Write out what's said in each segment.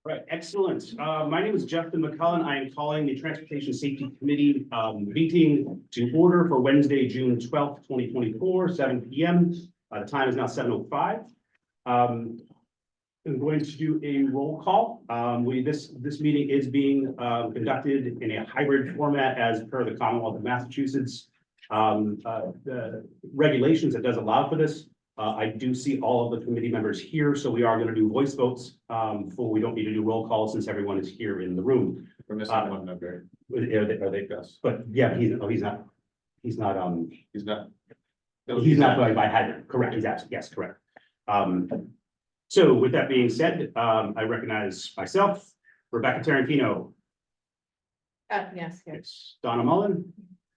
Right, excellent. My name is Justin McCullen. I am calling the Transportation Safety Committee meeting to order for Wednesday, June 12th, 2024, 7 p.m. The time is now 7:05. I'm going to do a roll call. This meeting is being conducted in a hybrid format as per the Commonwealth of Massachusetts the regulations that does allow for this. I do see all of the committee members here, so we are going to do voice votes. We don't need to do roll call since everyone is here in the room. We're missing one member. Are they? Yes. But yeah, he's not. He's not. He's not. He's not going by hybrid. Correct. He's absent. Yes, correct. So with that being said, I recognize myself, Rebecca Tarantino. Yes. Donna Mullen,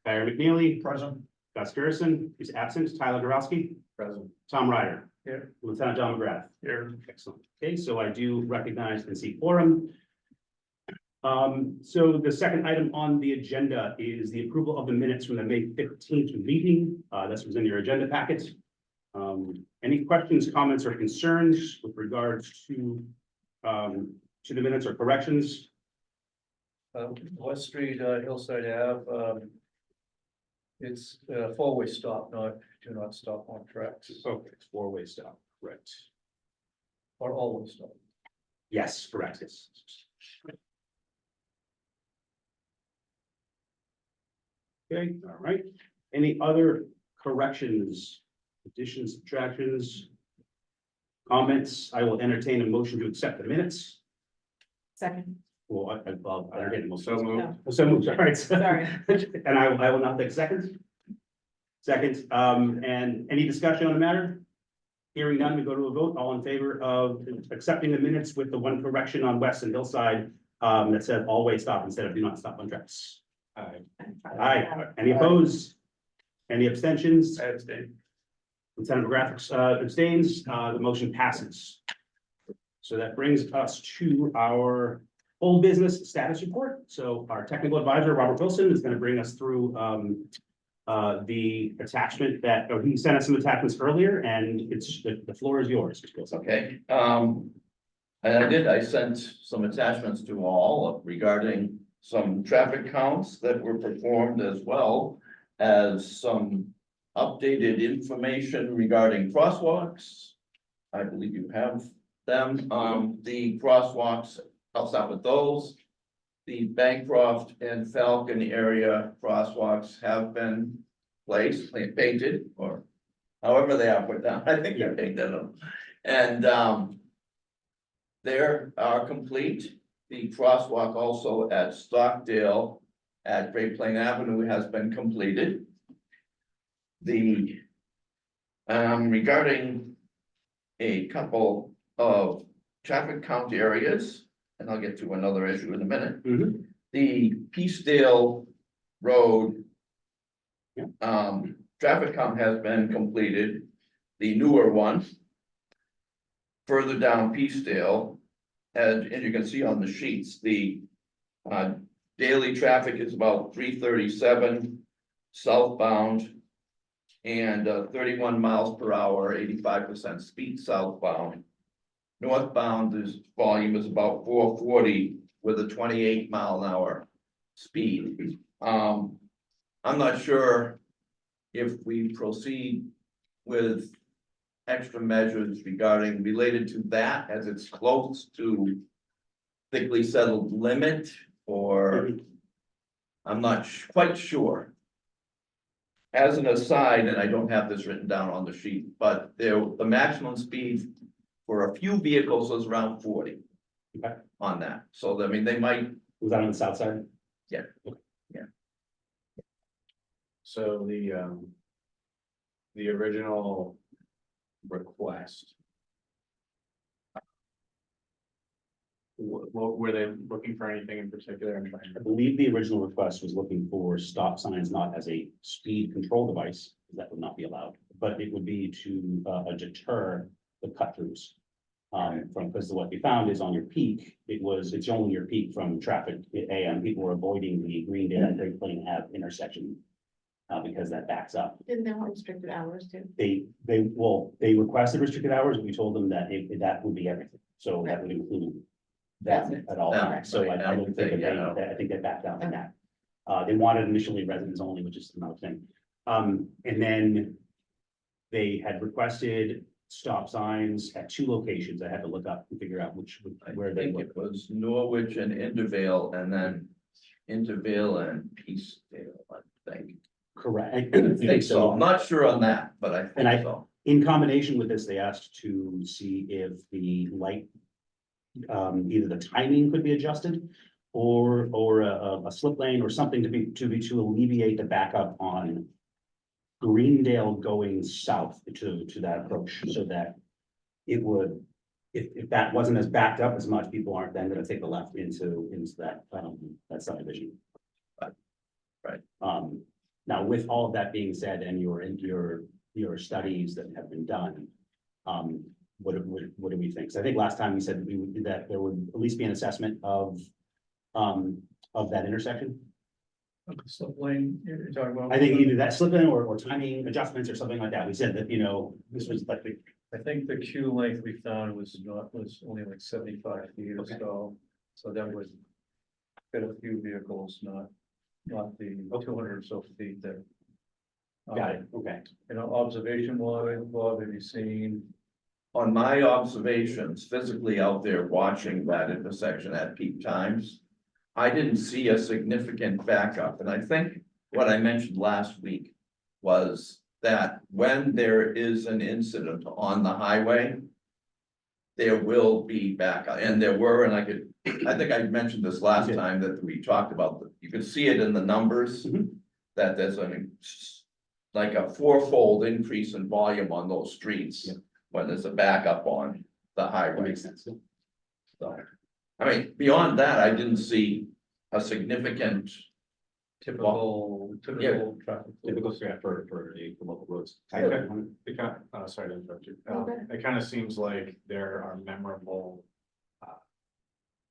Barry McNeely, Present. Gus Gerson is absent. Tyler Gorowski, Present. Tom Ryder. Here. Lieutenant John McGrath. Here. Excellent. Okay, so I do recognize and see quorum. So the second item on the agenda is the approval of the minutes from the May 15th meeting. This was in your agenda packet. Any questions, comments, or concerns with regards to the minutes or corrections? West Street, Hillside Ave, it's a four-way stop, do not stop on tracks, Okay, it's four-way stop, correct. or always stop. Yes, correct, yes. Okay, all right. Any other corrections, additions, subtractions? Comments? I will entertain a motion to accept the minutes. Second, Well, I get most. So moved. So moved, all right. Sorry. And I will now take seconds. Second, and any discussion on the matter? Hearing none, we go to a vote. All in favor of accepting the minutes with the one correction on West and Hillside that said always stop instead of do not stop on tracks. Aye. Aye. Any opposed? Any abstentions? I abstain. Lieutenant McGrath abstains. The motion passes. So that brings us to our old business status report. So our technical advisor, Robert Wilson, is going to bring us through the attachment that, or he sent us some attachments earlier, and it's the floor is yours. Mr. Wilson. Okay, and I sent some attachments to all regarding some traffic counts that were performed, as well as some updated information regarding crosswalks. I believe you have them. The crosswalks, I'll start with those. The Bancroft and Falcon area crosswalks have been placed, painted, or however they are put down. I think they're painted them. And they are complete. The crosswalk also at Stockdale at Great Plain Avenue has been completed. The regarding a couple of traffic count areas, and I'll get to another issue in a minute. Mhm. The Peacedale Road. Yeah. Traffic count has been completed, the newer one. Further down Peacedale, as you can see on the sheets, the daily traffic is about 337 southbound. And 31 miles per hour, 85% speed southbound. Northbound volume is about 440 with a 28 mile an hour speed. I'm not sure if we proceed with extra measures related to that, as it's close to thickly settled limit, or I'm not quite sure. As an aside, and I don't have this written down on the sheet, but the maximum speed for a few vehicles was around 40. Okay. On that, so I mean, they might. Was that on the south side? Yeah. So the original request. What were they looking for, anything in particular? I'm trying I to- believe the original request was looking for stop signs, not as a speed control device, that would not be allowed, but it would be to deter the cut throughs. Because what we found is on your peak, it's only your peak from traffic, and people were avoiding the Greendale and Great Plain Ave intersection. Because that backs up. didn't they want restricted hours too? They requested restricted hours, and we told them that that would be everything, so that would include them at all. Them, So right, I don't think yeah. I think they backed down on that. They wanted initially residents only, which is another thing. And then they had requested stop signs at 2 locations. I had to look up and figure out where I they think were. it was Norwich and Intervale, and then Intervale and Peacedale, I think. Correct. I think so, I'm not sure on that, but I And think so. In combination with this, they asked to see if the light, either the timing could be adjusted or a slip lane or something to alleviate the backup on Greendale going south to that approach, so that it would, if that wasn't as backed up as much, people aren't then gonna take the left into that subdivision. Right. Now, with all of that being said, and your studies that have been done, what do we think? So I think last time we said that there would at least be an assessment of that intersection. Slip lane, you're talking about? I think either that slip in or timing adjustments or something like that. We said that, this was like, I think the queue length we found was only like 75 feet or Okay. so. So that would fit a few vehicles, not the 200 or so feet there. got it, okay. Observation wise, Bob, have you seen? On my observations, physically out there watching that intersection at peak times, I didn't see a significant backup, and I think what I mentioned last week was that when there is an incident on the highway, there will be backup, and there were, and I think I mentioned this last time that we talked about, you could see it in the numbers, Mhm. that there's like a 4-fold increase in volume on those streets Yeah. when there's a backup on the That highway. makes sense. So, I mean, beyond that, I didn't see a significant, Typical traffic. flow. Typical scrap for the local roads. Sorry to interrupt you. Okay. It kind of seems like there are memorable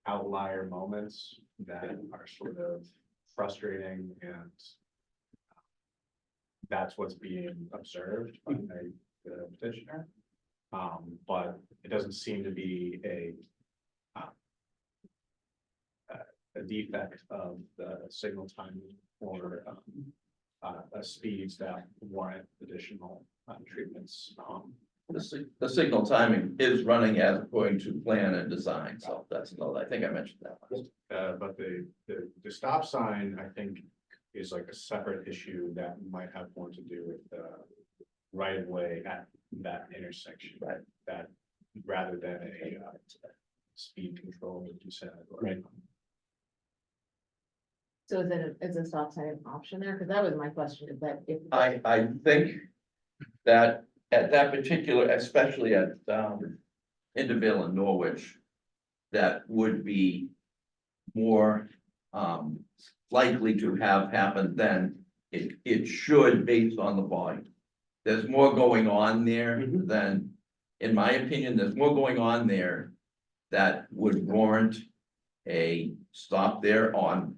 outlier moments that are sort of frustrating, and that's what's being observed by the petitioner. But it doesn't seem to be a defect of the signal timing or speeds that warrant additional treatments. the signal timing is running as according to plan and design, so that's another, I think I mentioned that last. But the stop sign, I think, is like a separate issue that might have more to do with the right of way at that intersection. Right. That rather than a speed control, as you said. or- Right. So is a stop sign an option there? Because that was my question, is that if. I think that at that particular, especially at Intervale and Norwich, that would be more likely to have happened than it should based on the volume. There's more going on there Mhm. than, in my opinion, there's more going on there that would warrant a stop there on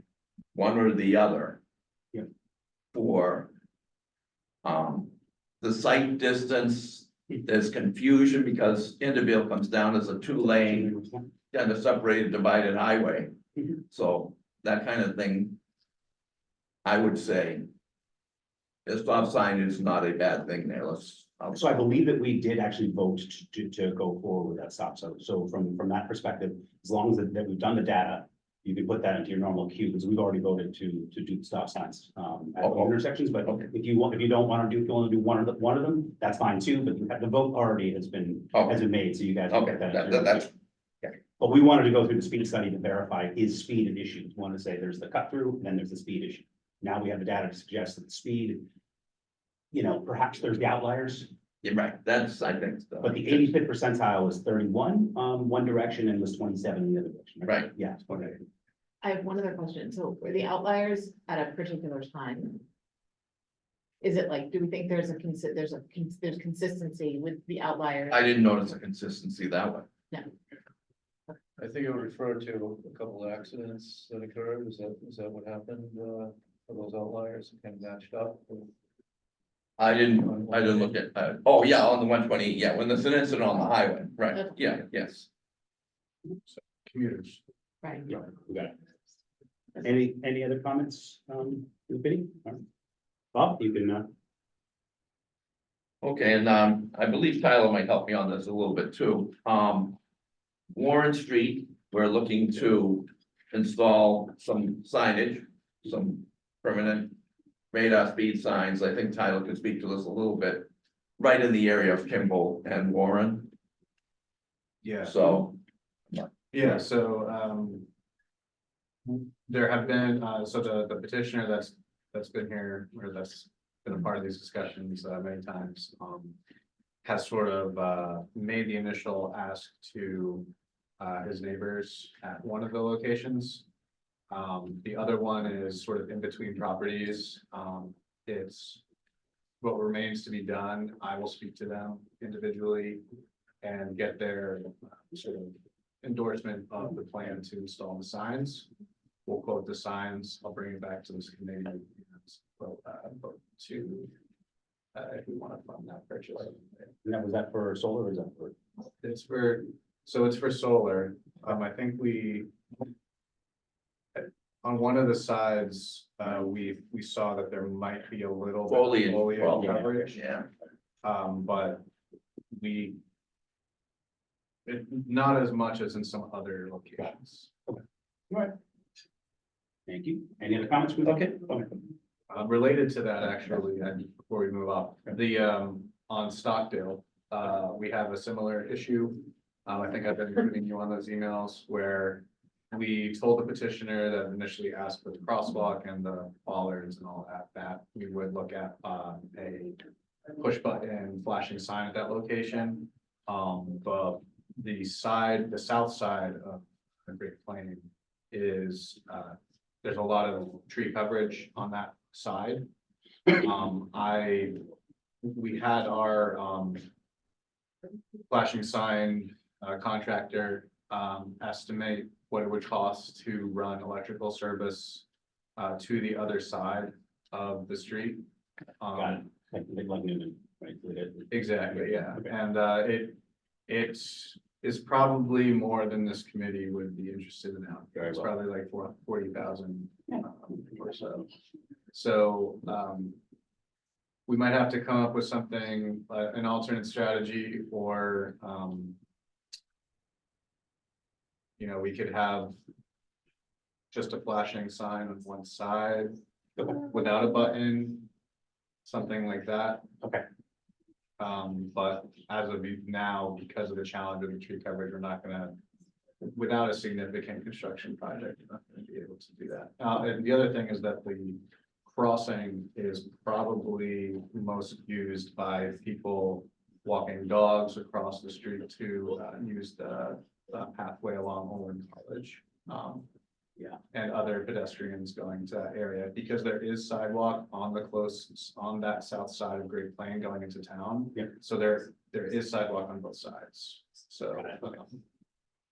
one or the other. Yeah. For the site distance, there's confusion because Intervale comes down as a 2-lane, kind of separated, divided highway. Mhm. So that kind of thing. I would say. The stop sign is not a bad thing there, So I believe that we did actually vote to go forward with that stop. So from that perspective, as long as that we've done the data, you can put that into your normal queue, because we've already voted to do the stop signs at the Okay. intersections. But Okay. if you don't want to do, if you want to do one of them, that's fine too. But you have, the vote already has been made, so you guys. can Okay, put that into your that's, queue. But we wanted to go through the speed study to verify is speed an issue. We want to say there's the cut through, and then there's the speed issue. Now we have the data to suggest that the speed, perhaps there's the outliers, you're right, that's, I think. but the 85th percentile was 31, one direction, and was 27 in the other direction. Right. Yeah, okay. I have one other question. So were the outliers at a particular time? Is it like, do we think there's consistency with the outliers? I didn't notice a consistency that way. I think it would refer to a couple of accidents that occurred. Is that what happened, for those outliers kind of matched up? I didn't look at, oh, yeah, on the 120, yeah, when there's an incident on the highway, right, yeah, yes. commuters. Right. Yeah, we got it. Any other comments, from the committee? All right. Bob, you can, Okay, and I believe Tyler might help me on this a little bit too. Warren Street, we're looking to install some signage, some permanent radar speed signs. I think Tyler can speak to this a little bit. Right in the area of Kimball and Warren, Yeah. so. Yeah, so, there have been, so the petitioner that's been here, or that's been a part of these discussions, many times, has sort of, made the initial ask to, his neighbors at one of the locations. The other one is sort of in between properties. It's what remains to be done. I will speak to them individually and get their sort of endorsement of the plan to install the signs. We'll quote the signs. I'll bring it back to this committee. And vote to, if we want to fund that purchase. was that for solar or is that for? It's for, so it's for solar. I think on one of the sides, we saw that there might be a little bit of Foliage problem, coverage. yeah. But not as much as in some other locations. All right. Thank you. Any other comments from the? Okay. Related to that, actually, and before we move on, on Stockdale, we have a similar issue. I think I've been including you on those emails where we told the petitioner that initially asked for the crosswalk and the bollards and all that we would look at, a push button flashing sign at that location. But the south side of the Great Plain is, there's a lot of tree coverage on that side. We had our, flashing sign, contractor, estimate what it would cost to run electrical service, to the other side of the street. Got it. Like Newman, right? Exactly, yeah, Okay. and it is probably more than this committee would be interested in now. Very It's well. probably like 40,000 Yeah. or so. So, we might have to come up with something, an alternate strategy, or, we could have just a flashing sign on one side without a button, something like that. Okay. But as of now, because of the challenge of the tree coverage, we're not gonna, without a significant construction project, we're not gonna be able to do that. And the other thing is that the crossing is probably most used by people walking dogs across the street to use the pathway along Olin College. Yeah. And other pedestrians going to that area, because there is sidewalk on that south side of Great Plain going into town. Yeah. So there is sidewalk on both sides, so Got it.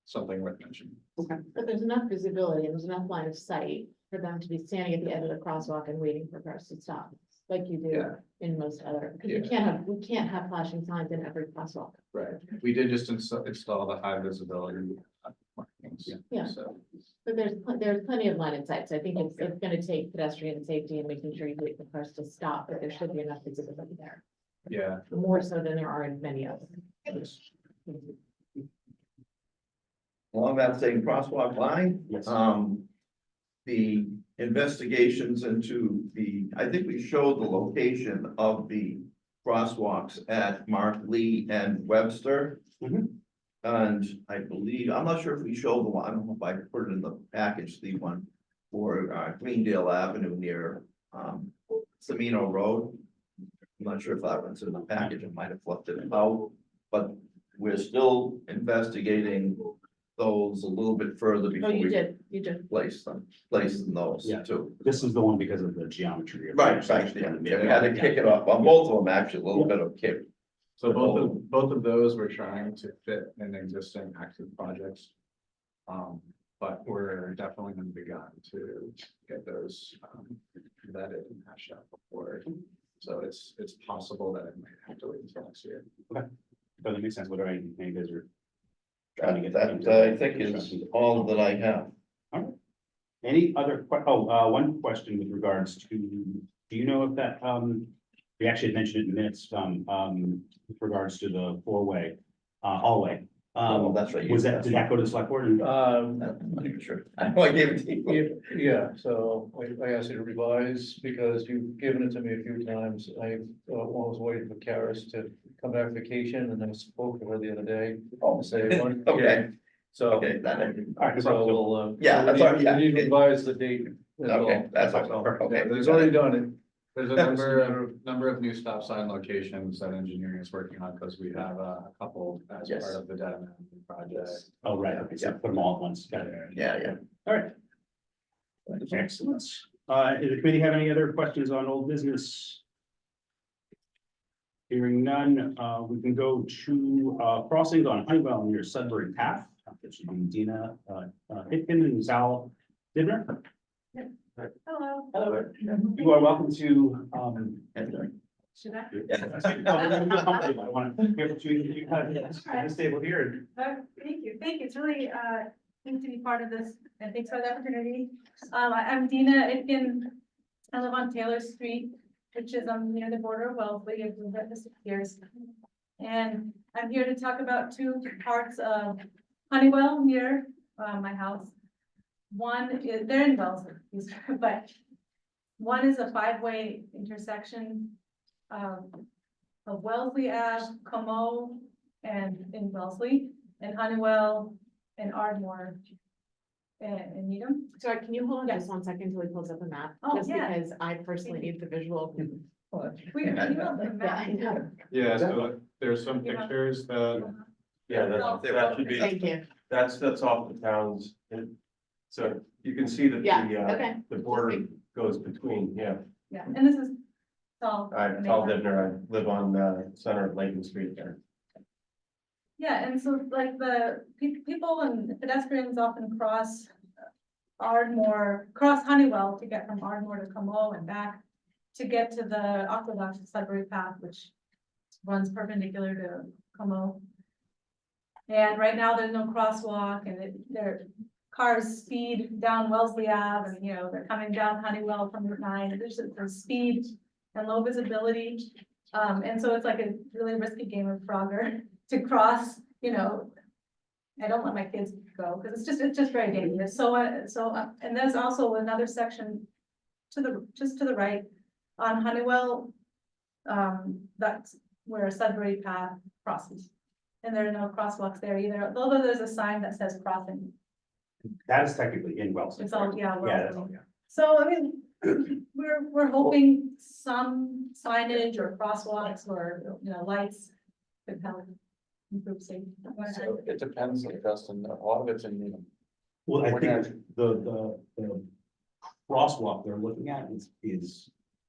something worth mentioning. But there's enough visibility and there's enough line of sight for them to be standing at the end of the crosswalk and waiting for cars to stop, like you do Yeah. in most other, because Yeah. we can't have flashing signs in every crosswalk. Right, we did just install the high visibility markings. Yeah. So, But there's plenty of line of sight, so I think it's gonna take pedestrian safety and making sure you wait for cars to stop, but there should be enough visibility there. yeah, More so than there are in many others. Along that same crosswalk line, Yes. the investigations into I think we showed the location of the crosswalks at Mark Lee and Webster. Mhm. And I believe, I'm not sure if we showed the one, I don't know if I put it in the package, the one for Greendale Avenue near Semino Road. I'm not sure if that one's in the package, I might have left it out, but we're still investigating those a little bit further Oh, before you we did. place those Yeah. too. This is the one because of the geometry. Right, yeah, we had to kick it up, on both of them, actually, a little bit of kick. so both of those we're trying to fit in existing active projects. But we're definitely gonna begun to get those vetted and hashed out before. So it's possible that it might have to wait until next year. Doesn't make sense. What are any guys are That, I think is all that I have. Any other, one question with regards to, do you know if that, we actually had mentioned it in minutes, with regards to the four-way, all-way. Oh, that's right. Was that, did that go to the select board? And- I'm not even sure. I know I gave it to you. Yeah, so I asked you to revise because you've given it to me a few times. I was waiting for Karis to come back vacation and I spoke to her the other day. Oh, Say one, okay, yeah, so. okay, that, All right, no So problem. we'll, Yeah, that's all right, yeah. we need to revise the date. as well. okay, that's So, all, okay. It's already done it. There's a number of new stop sign locations that engineering is working on, because we have a couple as Yes. part of the data management project. Oh, right, okay, so put them all at once, got it. Yeah, yeah. All right. Excellent. Does the committee have any other questions on old business? Hearing none, we can go to, crossings on Honeywell near Sudbury Path. That should be Dina, Hitkin and Sal Dibner. Hello. Hello. You are welcome to, Should I? I want to hear what you have this table here. Thank you. It's really, neat to be part of this, and thanks for the opportunity. I'm Dina Itkin. I live on Taylor Street, which is near the border of Wellesley. I've lived there for 6 years. And I'm here to talk about two parts of Honeywell near, my house. One is, they're in Wellesley, but one is a 5-way intersection of Wellesley Ave, Como, and in Wellesley, and Honeywell, and Ardmore, and Needham. Sorry, can you hold on Yes. just 1 second until he pulls up a map? Oh, Just yeah. because I personally need the visual. We emailed them Yeah, I back. know. Yeah, so there's some pictures that, Yeah, Oh, that should be, Thank you. that's off the towns, and so you can see that Yeah, the, okay. the border goes between, yeah. Yeah, and this is all. I'm Paul Dibner, I live on the center of Lincoln Street there. Yeah, and so like the people and pedestrians often cross cross Honeywell to get from Ardmore to Como and back to get to the Aqueduct Sudbury Path, which runs perpendicular to Como. And right now there's no crosswalk and their cars speed down Wellesley Ave and, they're coming down Honeywell from Route 9. There's speed and low visibility. And so it's like a really risky game of Frogger to cross, I don't let my kids go because it's just very dangerous. So, and there's also another section just to the right on Honeywell. That's where Sudbury Path crosses. And there are no crosswalks there either, although there's a sign that says crossing. That is technically in Wellesley. It's all, yeah. Yeah, that's all, yeah. So, I mean, we're hoping some signage or crosswalks or, lights could help improve safety. so it depends, like Dustin, a lot of it's in Needham. Well, I We're think the crosswalk they're looking at is,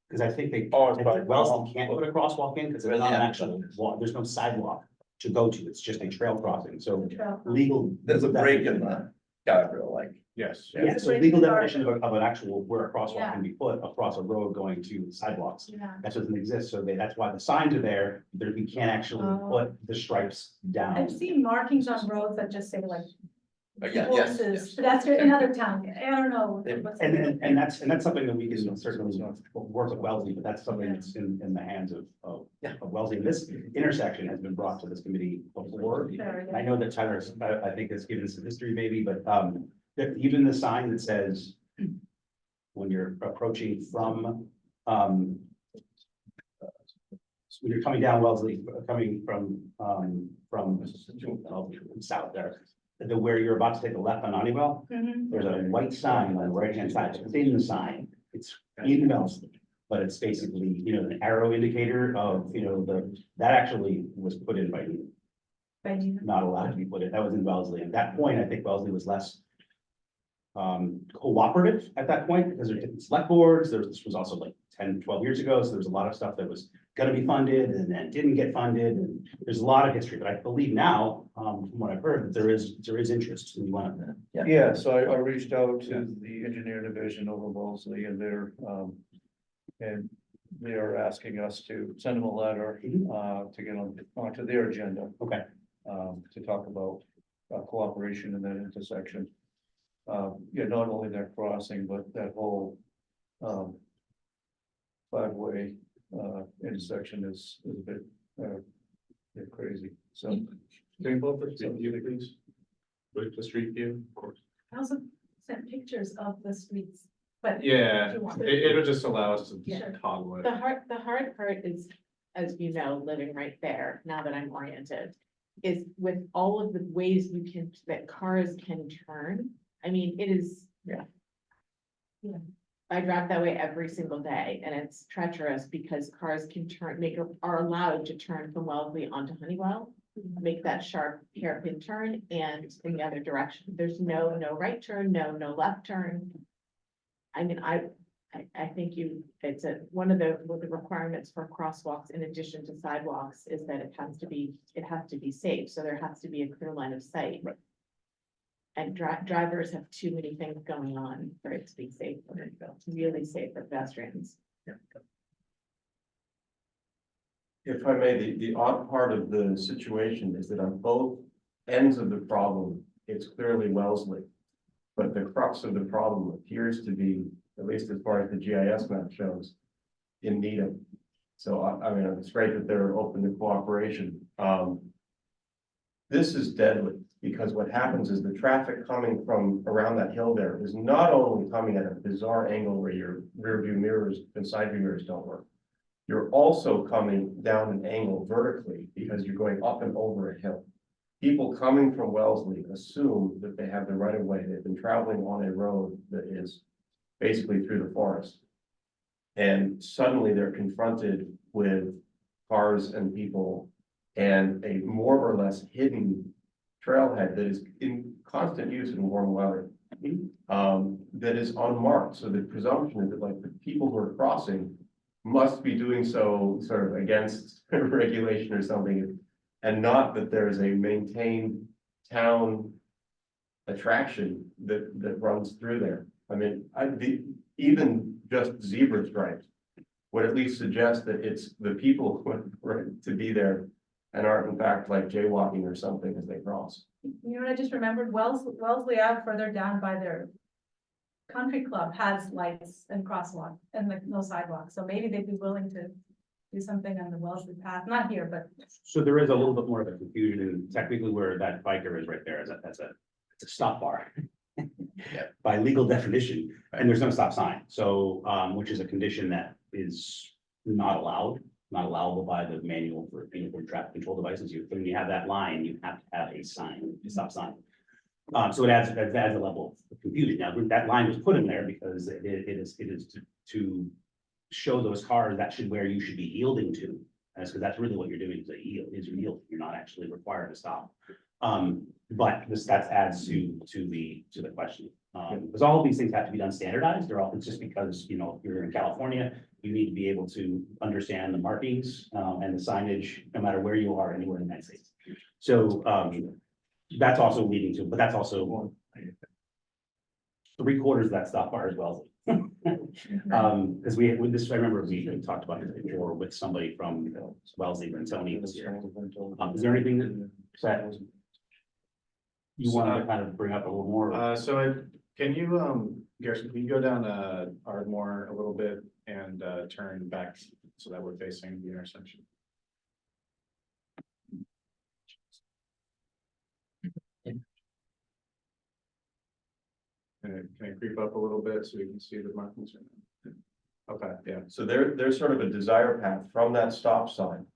because I think they, Oh, it's I by- think Wellesley can't put a crosswalk in because there's not an Yeah. actual walk, there's no sidewalk to go to, it's just a trail crossing, so Trail. legal. There's a break in the guardrail, like. Yes. Yeah, so Break legal in the guard. definition of an actual, where a crosswalk Yeah. can be put across a road going to sidewalks. Yeah. That doesn't exist, so that's why the signs are there, we can't actually Oh. put the stripes down. I've seen markings on roads that just say like Yes, horses, pedestrian in other towns. I don't know. what's- And that's something that we can certainly work with Wellesley, but that's something that's in the hands of Wellesley. This intersection has been brought to this committee before. Sure, yeah. I know that Tyler's, I think has given us some history maybe, but even the sign that says when you're approaching from when you're coming down Wellesley, coming from south there, where you're about to take a left on Honeywell, Mhm. there's a white sign on the right hand side, it's in the sign, it's in Wellesley. But it's basically, an arrow indicator of, that actually was put in by you, But you- not allowed to be put in, that was in Wellesley, at that point, I think Wellesley was less. Cooperative at that point, because there's different select boards, this was also like 10, 12 years ago, so there's a lot of stuff that was gonna be funded and then didn't get funded, and there's a lot of history, but I believe now, from what I've heard, that there is interest, and you want to. Yeah, so I reached out to the engineer division over Wellesley and and they are asking us to send them a letter, to get onto their agenda. Okay. To talk about cooperation in that intersection. Yeah, not only that crossing, but that whole, five-way, intersection is a bit crazy, so. Can you pull up the street view, please? With the street view? I also sent pictures of the streets, but. Yeah, if you want. it'll just allow us to Yeah. toggle it. The hard part is, as you know, living right there, now that I'm oriented, is with all of the ways that cars can turn. I mean, it is. Yeah. Yeah. I drive that way every single day and it's treacherous because cars can turn, are allowed to turn from Wellesley onto Honeywell. Make that sharp hairpin turn and in the other direction. There's no right turn, no left turn. I mean, I think one of the requirements for crosswalks in addition to sidewalks is that it has to be safe, so there has to be a clear line of sight. Right. And drivers have too many things going on for it to be safe, really safe for pedestrians. If I may, the odd part of the situation is that on both ends of the problem, it's clearly Wellesley. But the crux of the problem appears to be, at least as far as the GIS map shows, in Needham. So I mean, it's great that they're open to cooperation. This is deadly because what happens is the traffic coming from around that hill there is not only coming at a bizarre angle where your rear view mirrors and side view mirrors don't work. You're also coming down an angle vertically because you're going up and over a hill. People coming from Wellesley assume that they have the right of way. They've been traveling on a road that is basically through the forest. And suddenly they're confronted with cars and people and a more or less hidden trailhead that is in constant use in warm weather. That is unmarked. So the presumption is that like the people who are crossing must be doing so sort of against regulation or something, and not that there's a maintained town attraction that runs through there. I mean, even just zebra stripes would at least suggest that it's the people who are to be there and aren't in fact like jaywalking or something as they cross. You know what I just remembered? Wellesley Ave further down by their country club has lights and crosswalk and like no sidewalk. So maybe they'd be willing to do something on the Wellesley path, not here, but. So there is a little bit more of a confusion and technically where that biker is right there is it's a stop bar. Yeah. By legal definition, and there's no stop sign, so, which is a condition that is not allowable by the manual for uniform traffic control devices. When you have that line, you have to have a sign, a stop sign. So it adds a level of confusion. Now, that line was put in there because it is to show those cars where you should be yielding to. That's because that's really what you're doing is you're yielding. You're not actually required to stop. But that adds to the question. Because all of these things have to be done standardized. It's just because, if you're in California, you need to be able to understand the markings and the signage, no matter where you are anywhere in the United States. So that's also leading to, but that's also 3/4 of that stop bar as well. Because I remember we talked about this before with somebody from Wellesley, and Tony was here. Is there anything that you wanted to kind of bring up a little more? Can you, Garrison, can you go down Ardmore a little bit and turn back so that we're facing the intersection? Can I creep up a little bit so we can see the markings? Okay, yeah. So there's sort of a desire path from that stop sign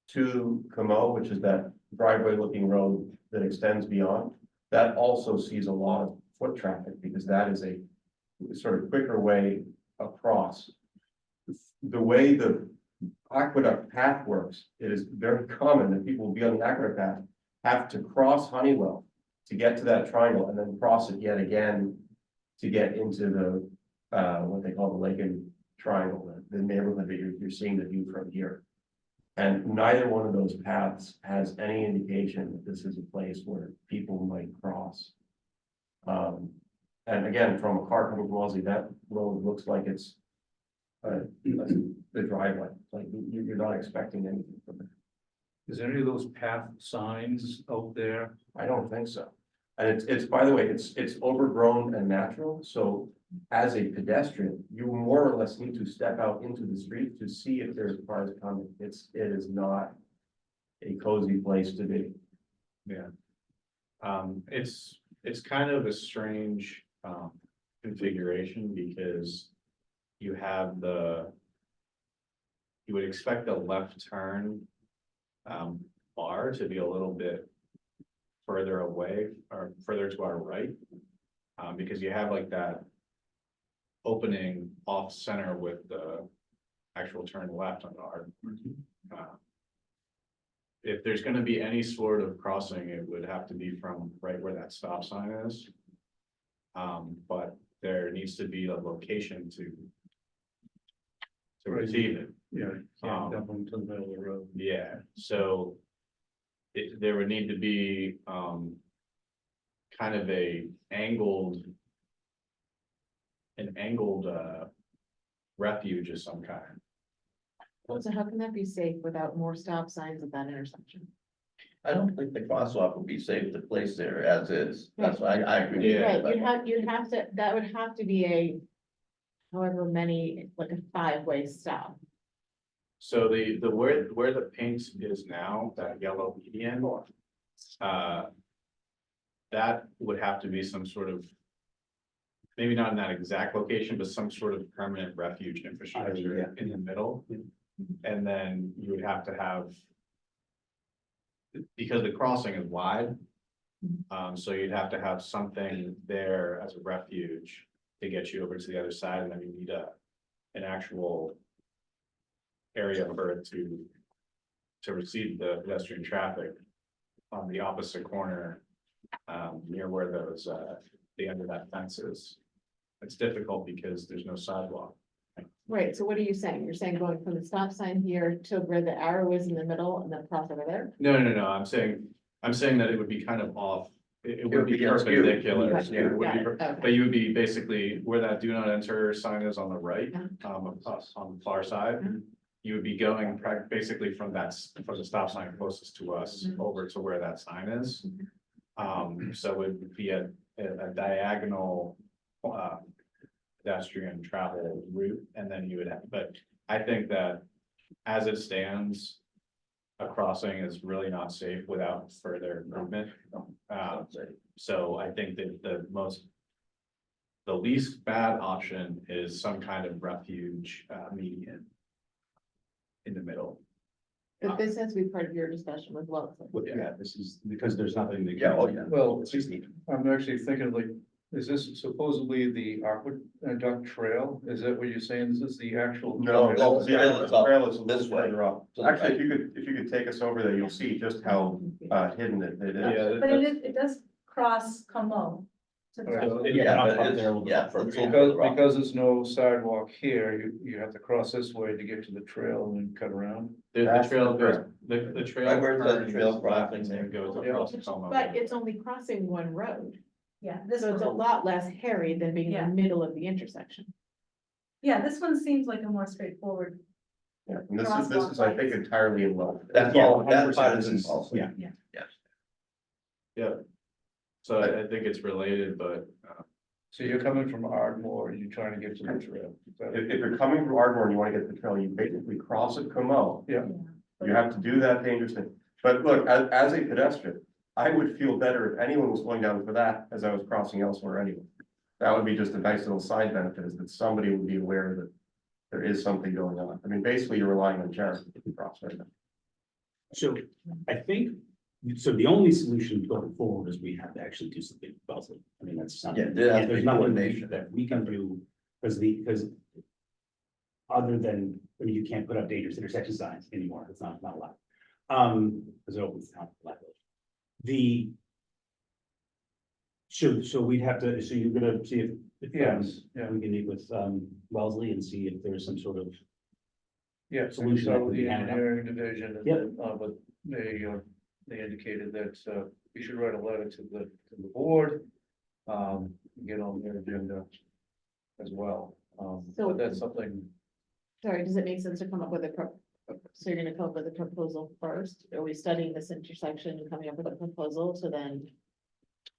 to Camo, which is that driveway looking road that extends beyond. That also sees a lot of foot traffic because that is a sort of quicker way across. The way the aqueduct path works, it is very common that people will be on the aqueduct path, have to cross Honeywell to get to that triangle and then cross it yet again to get into the what they call the Lincoln Triangle, the neighborhood that you're seeing the view from here. And neither one of those paths has any indication that this is a place where people might cross. And again, from a car coming from Wellesley, that road looks like it's the driveway, like you're not expecting anything from it. Is any of those path signs out there? I don't think so. And it's, by the way, it's overgrown and natural, so as a pedestrian, you more or less need to step out into the street to see if there's cars coming. It is not a cozy place to be. Yeah. It's kind of a strange, configuration because you have you would expect the left turn, bar to be a little bit further away or further to our right. Because you have like that opening off center with the actual turn left on our. If there's gonna be any sort of crossing, it would have to be from right where that stop sign is. But there needs to be a location to receive it. Yeah, can't dump them to the middle of the road. Yeah, so there would need to be, kind of an angled, refuge of some kind. So how can that be safe without more stop signs at that intersection? I don't think the crosswalk would be safe to place there as is. That's why I agree. with you, Right, but- you'd have to, that would have to be a however many, like a 5-way stop. So where the paint is now, that yellow median. That would have to be some sort of. Maybe not in that exact location, but some sort of permanent refuge infrastructure in the middle. And then you would have to have. Because the crossing is wide. So you'd have to have something there as a refuge to get you over to the other side, and then you need an actual. Area for it to receive the pedestrian traffic on the opposite corner. Near where those, the end of that fence is. It's difficult because there's no sidewalk. Right, so what are you saying? You're saying going from the stop sign here to where the arrow is in the middle and then cross over there? No, I'm saying that it would be kind of off. It would be be askew. perpendicular. Right, Yeah, it would be got it, okay. But you would be basically where that do not enter sign is on the right, Yeah. on the far side. Mhm. You would be going basically from from the stop sign closest to us Mhm. over to where that sign is. So it would be a diagonal, pedestrian travel route, and then you would have, but I think that as it stands, a crossing is really not safe without further improvement. So I think that the least bad option is some kind of refuge, median in the middle. But this has to be part of your discussion with Wellesley. Yeah, this is because there's nothing. that Yeah, oh, yeah. Well, It's just neat. I'm actually thinking like, is this supposedly the Aqueduct Trail? Is that what you're saying? This is the actual? No, Oh, the trail is up trail is a little this way. further up. To the Actually, right. if you could take us over there, you'll see just how hidden it is. Yeah, But it does cross Como. to the Right. south. Yeah, up but there a it's, little yeah, bit. for. Because there's no sidewalk here, you have to cross this way to get to the trail and then cut around. The That's trail goes, correct. the trail. Right where it says turns trail left crossing and then there. goes Yeah. across the Como. But it's only crossing one road, Yeah, this so it's a one, lot less hairy than being in Yeah. the middle of the intersection. yeah, this one seems like a more straightforward. Yeah, and this is, I think, entirely in love. That's Yeah, all, that 100%, part this is is- also. yeah. Yes. Yeah. So I think it's related, but, So you're coming from Ardmore and you're trying to get to the trail. Is that- If you're coming from Ardmore and you want to get to the trail, you basically cross at Como. Yeah. You have to do that dangerous thing. But look, as a pedestrian, I would feel better if anyone was going down for that as I was crossing elsewhere anyway. That would be just a nice little side benefit, is that somebody would be aware that there is something going on. I mean, basically, you're relying on charity to cross right now. So I think, so the only solution going forward is we have to actually do something with Wellesley. I mean, that's something. Yeah, there has to be There's nothing coordination. that we can do, because other than, I mean, you can't put up dangerous intersection signs anymore. It's not allowed. Because it opens down. So we'd have to, so you're gonna see if Yes, yeah. we can meet with Wellesley and see if there's some sort of. Yeah, Solution that so would be the handed out. engineering division, and Yep. then, but they indicated that, we should write a letter to the board. Get on their agenda as well, So- but that's something, Sorry, does it make sense to come up with a So you're gonna come up with a proposal first? Are we studying this intersection and coming up with a proposal to then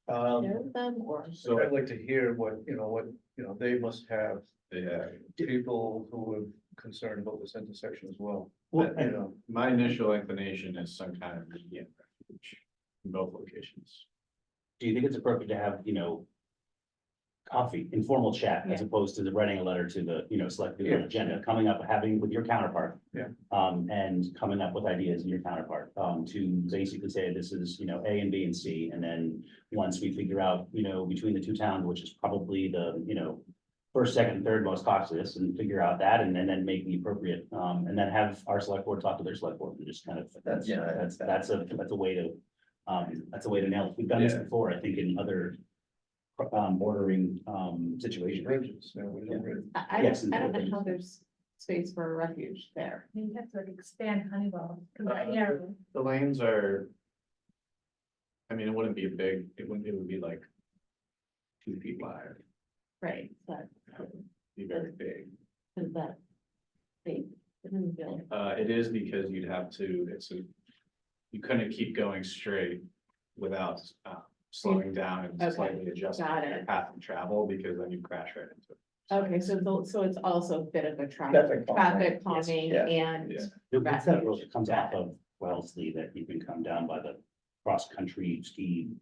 share with them or? So I'd like to hear what, they must have Yeah, people who are concerned about this intersection as well. Well, That, you know, my initial inclination is some kind of median refuge in both locations. Do you think it's appropriate to have, coffee, informal chat, as Yeah. opposed to the writing a letter to the, select the Yeah. agenda, coming up, having with your counterpart? Yeah. And coming up with ideas in your counterpart, to basically say this is, A and B and C, and then once we figure out, between the two towns, which is probably the, first, second, and third most costliest, and figure out that, and then make the appropriate, and then have our select board talk to their select board, and just kind of, that's a way to, that's a way to nail it. We've done this Yeah. before, I think, in other bordering, situations. bridges, we don't really- I Yes, don't, I don't and- know how there's space for a refuge there. You have to like expand Honeywell, because Uh, right now, The lanes are. I mean, it wouldn't be big, it would be like 2 feet wide, Right, but be very big. is that? Big? It doesn't feel like- It is because you'd have to, you couldn't keep going straight without, slowing down and Okay, slightly adjusting got your it. path of travel, because then you crash right into it. Okay, so it's also a bit of a Traffic traffic calming, yes, calming yeah. and, Yeah. What's that road that comes off of Wellesley that you can come down by the cross-country ski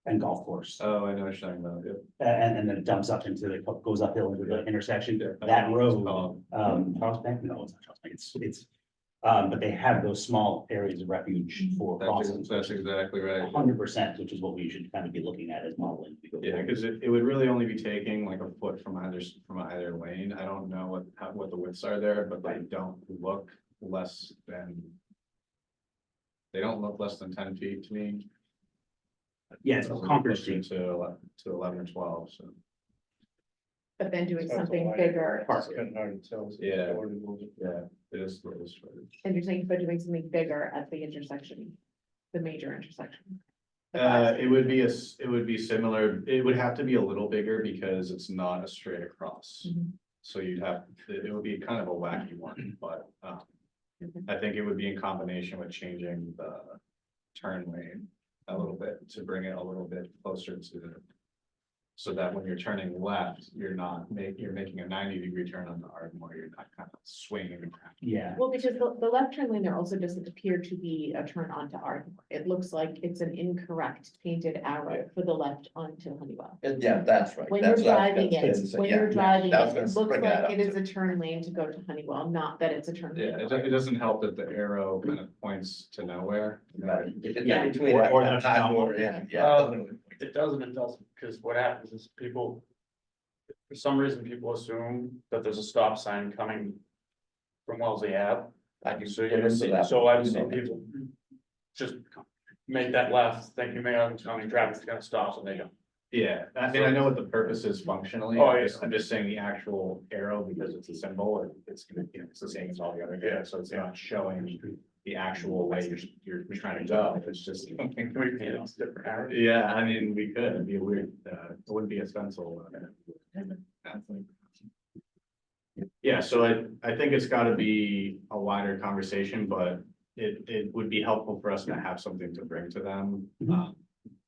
and golf course, Oh, I know what you're talking about, yeah. and then it dumps up into the, goes uphill into the intersection, I don't that know what it's road, called. Charles Bank, no, it's not Charles Bank, it's, but they have those small areas of refuge for crossings. That's exactly right. 100%, which is what we should kind of be looking at as modeling. as we go Yeah, forward. because it would really only be taking like a foot from either lane. I don't know what the widths are there, but they don't look less than. They don't look less than 10 feet to me. Yeah, it's Concord Closer Street. to 11 or 12, so. but then doing It's not something wide. bigger. It's kind of hard to tell. Yeah. Or to move it. Yeah, it is. And you're saying about doing something bigger at the intersection, the major intersection. It would be it would be similar. It would have to be a little bigger because it's not a straight across. Mhm. So it would be kind of a wacky one, but, Mhm. I think it would be in combination with changing the turn lane a little bit to bring it a little bit closer to the. So that when you're turning left, you're making a 90-degree turn on the Ardmore, you're not kind of swinging around. Yeah, Well, because the left turn lane there also doesn't appear to be a turn onto Ardmore. It looks like it's an incorrect painted arrow for the left onto Honeywell. Yeah, that's right. When you're That's what I was driving gonna it, say, when yeah. you're driving it, I was it gonna looks bring that like up it is too. a turn lane to go to Honeywell, not that it's a turn. Yeah, lane. it doesn't help that the arrow kind of points to nowhere. Right. If it's Yeah. in between. Or that that's time not- or in, yeah. It doesn't, because what happens is people, for some reason, people assume that there's a stop sign coming from Wellesley Ave. I can So get you into see, that. so I've seen people just make that left, thinking maybe oncoming traffic's gonna stop, so they don't. Yeah, I mean, I know what the purpose is functionally. Oh, I'm just saying the actual arrow, because it's a symbol, it's gonna, it's the same as all the other, so it's not showing the actual way you're trying to go, it's just. Can we paint it different arrows? Yeah, I mean, we could, it'd be a weird, it wouldn't be a stencil. Yeah, so I think it's gotta be a wider conversation, but it would be helpful for us to have something to bring to them.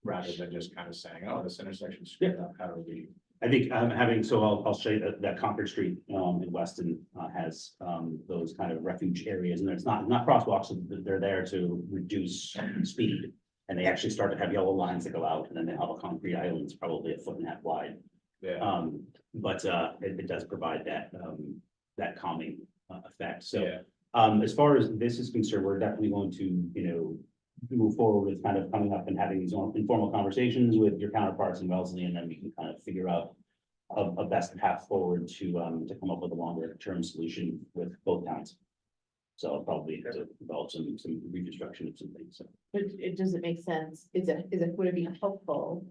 Rather than just kind of saying, oh, this intersection's screwed up, how do we? I think I'll show you that Concord Street in Weston has those kind of refuge areas, and it's not crosswalks, they're there to reduce speed. And they actually start to have yellow lines that go out, and then they have a concrete island, it's probably 1.5 feet wide. Yeah, But it does provide that calming effect, so. yeah, As far as this is concerned, we're definitely going to, move forward with kind of coming up and having these informal conversations with your counterparts in Wellesley, and then we can kind of figure out a best path forward to come up with a longer term solution with both towns. So I'll probably have to develop some reconstruction of some things, so. But it doesn't make sense. Would it be helpful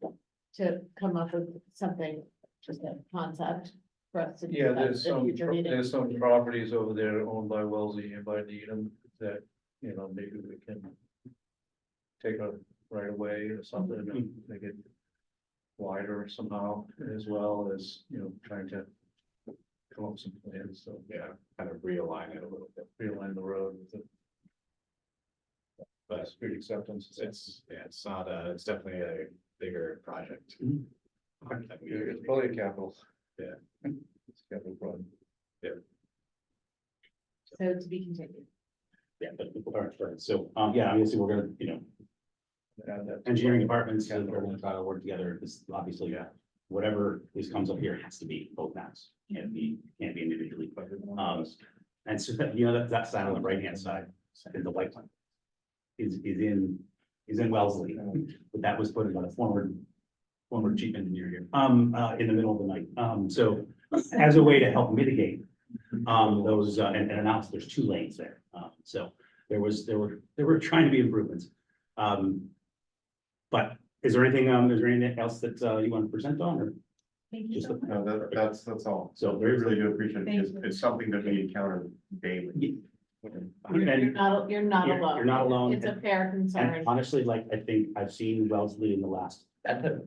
to come up with something, just a concept for us to? Yeah, discuss in future meetings? there's some properties over there owned by Wellesley and by Needham that, maybe we can take a right away or something and make it wider somehow, as well as, trying to come up with some plans, so Yeah, kind of realign it a little bit, realign the road with the but street acceptance. it's not it's definitely a bigger project. Mhm. It's probably a capital. Yeah. It's a capital project. So to be continued. Yeah, but, all right, so, yeah, obviously, we're gonna, Add that to- engineering departments, and we're gonna try to work together, this, obviously, Yeah. whatever this comes up here has to be both maps, can't be individually. And so that, that side on the right-hand side, is the white line. Is in Wellesley, but that was put in by the former chief engineer here, in the middle of the night. So as a way to help mitigate, those, and announce there's 2 lanes there. So there were trying to be improvements. But is there anything else that, you want to present on, or Thank you just? so much. No, that's all. So We there's, really do appreciate it, Thank because you. it's something that we encounter daily. You're and not, you're not You're- alone. you're not alone. It's a fair concern. And honestly, like, I think I've seen Wellesley in the last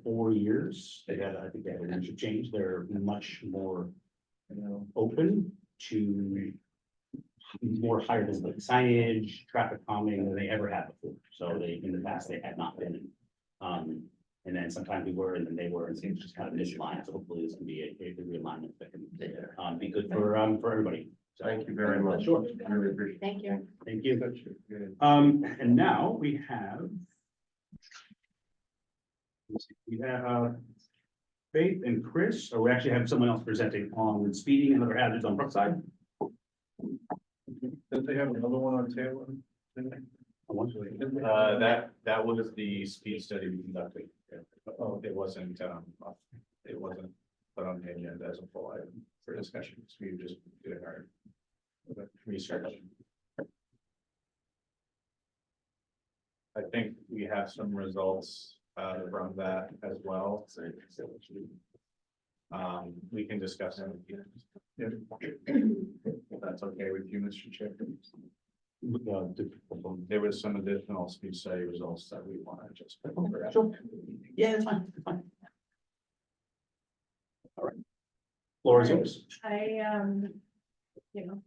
4 years, I think they had a leadership change, they're much more, open to more higher visibility signage, traffic calming than they ever had before. So in the past, they had not been. And then sometimes we were, and then they were, and so it's just kind of misaligned. So hopefully this can be a good realignment that can, be good for everybody. So, Thank you very much. Sure. Really appreciate it. Thank you. Thank you. Good. And now we have. We have Faith and Chris, or we actually have someone else presenting on speeding and other hazards on Brookside. Did they have another one on Taylor? That was the speed study we conducted. Oh, it wasn't put on the agenda as a full item for discussion, so we were just doing our research. I think we have some results from that as well. We can discuss them. If that's okay with you, Mr. Chair. There was some additional speed study results that we want to just. Sure. Yeah, that's fine, that's fine. All right. Floor is yours.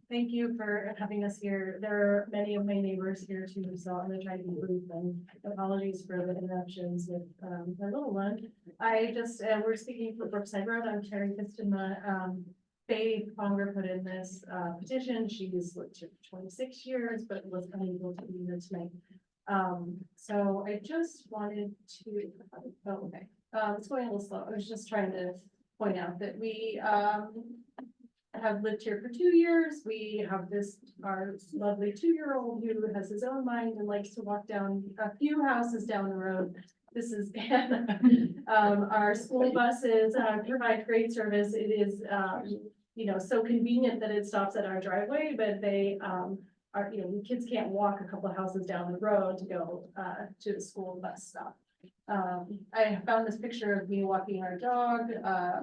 Thank you for having us here. There are many of my neighbors here too, so I'm gonna try to be brief, and apologies for the interruptions with, my little one. We're speaking for Brookside Road. I'm Terry Piston. Faye Conger put in this, petition. She's lived here for 26 years, but was unable to be here tonight. So I just wanted to, okay, it's going a little slow. I was just trying to point out that we, have lived here for 2 years. We have our lovely 2-year-old who has his own mind and likes to walk down a few houses down the road. This is our school buses provide great service. It is, so convenient that it stops at our driveway, but they kids can't walk a couple of houses down the road to go to the school bus stop. I found this picture of me walking our dog.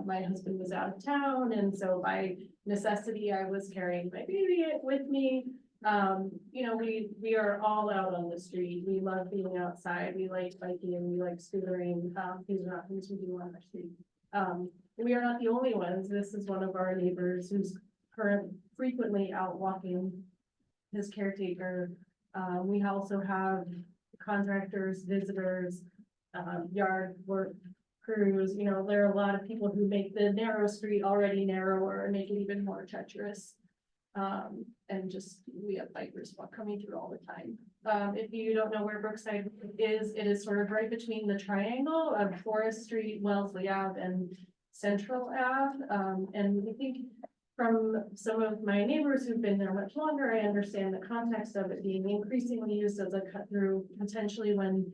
My husband was out of town, and so by necessity, I was carrying my baby with me. We are all out on the street. We love being outside. We like biking, we like scootering. These are not things we do on our street. We are not the only ones. This is one of our neighbors who's frequently out walking his caretaker. We also have contractors, visitors, yard work crews. There are a lot of people who make the narrow street already narrower and make it even more treacherous. And we have bikers coming through all the time. If you don't know where Brookside is, it is sort of right between the triangle of Forest Street, Wellesley Ave, and Central Ave. And I think from some of my neighbors who've been there much longer, I understand the context of it being increasingly used as a cut through, potentially when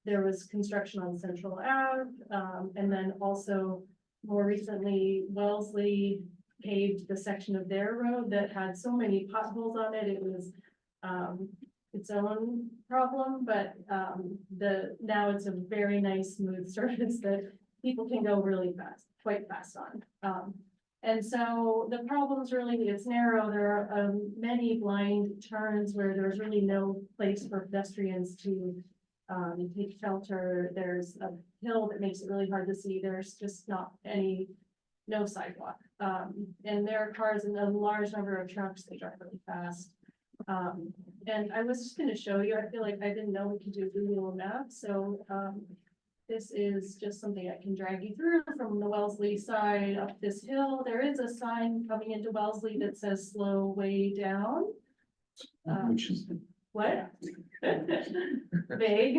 there was construction on Central Ave. And then also more recently, Wellesley paved the section of their road that had so many potholes on it. It was its own problem, but now it's a very nice smooth surface that people can go really fast, quite fast on. And so the problem's really, it's narrow. There are many blind turns where there's really no place for pedestrians to take shelter. There's a hill that makes it really hard to see. There's just not any no sidewalk. And there are cars and a large number of trucks, they drive really fast. And I was just gonna show you, I feel like I didn't know we could do Google Maps, so, this is just something I can drag you through from the Wellesley side up this hill. There is a sign coming into Wellesley that says slow way down. Which is. What? Vague.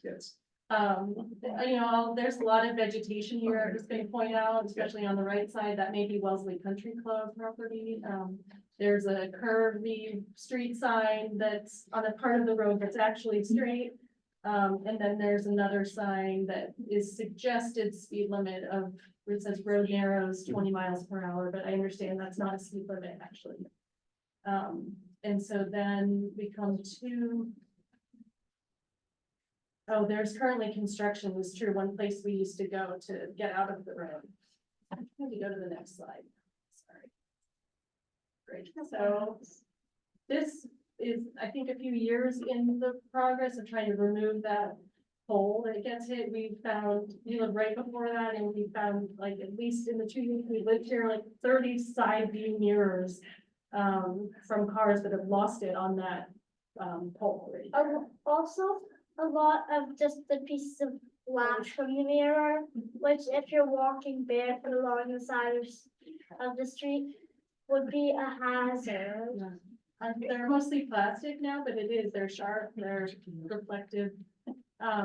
Yes. You know, there's a lot of vegetation here, I'm just gonna point out, especially on the right side, that may be Wellesley Country Club property. There's a curvy street sign that's on a part of the road that's actually straight. And then there's another sign that is suggested speed limit of, where it says road narrows 20 miles per hour, but I understand that's not a speed limit actually. And so then we come to. Oh, there's currently construction, it's true, one place we used to go to get out of the road. Let me go to the next slide, sorry. Great, so this is, I think, a few years in the progress of trying to remove that hole that gets hit. We found, we lived right before that, and we found, like, at least in the 2 years we lived here, like 30 side view mirrors from cars that have lost it on that pole right there. Also, a lot of just the pieces of glass from the mirror, which if you're walking barefoot along the side of the street, would be a hazard. They're mostly plastic now, but it is, they're sharp, they're reflective.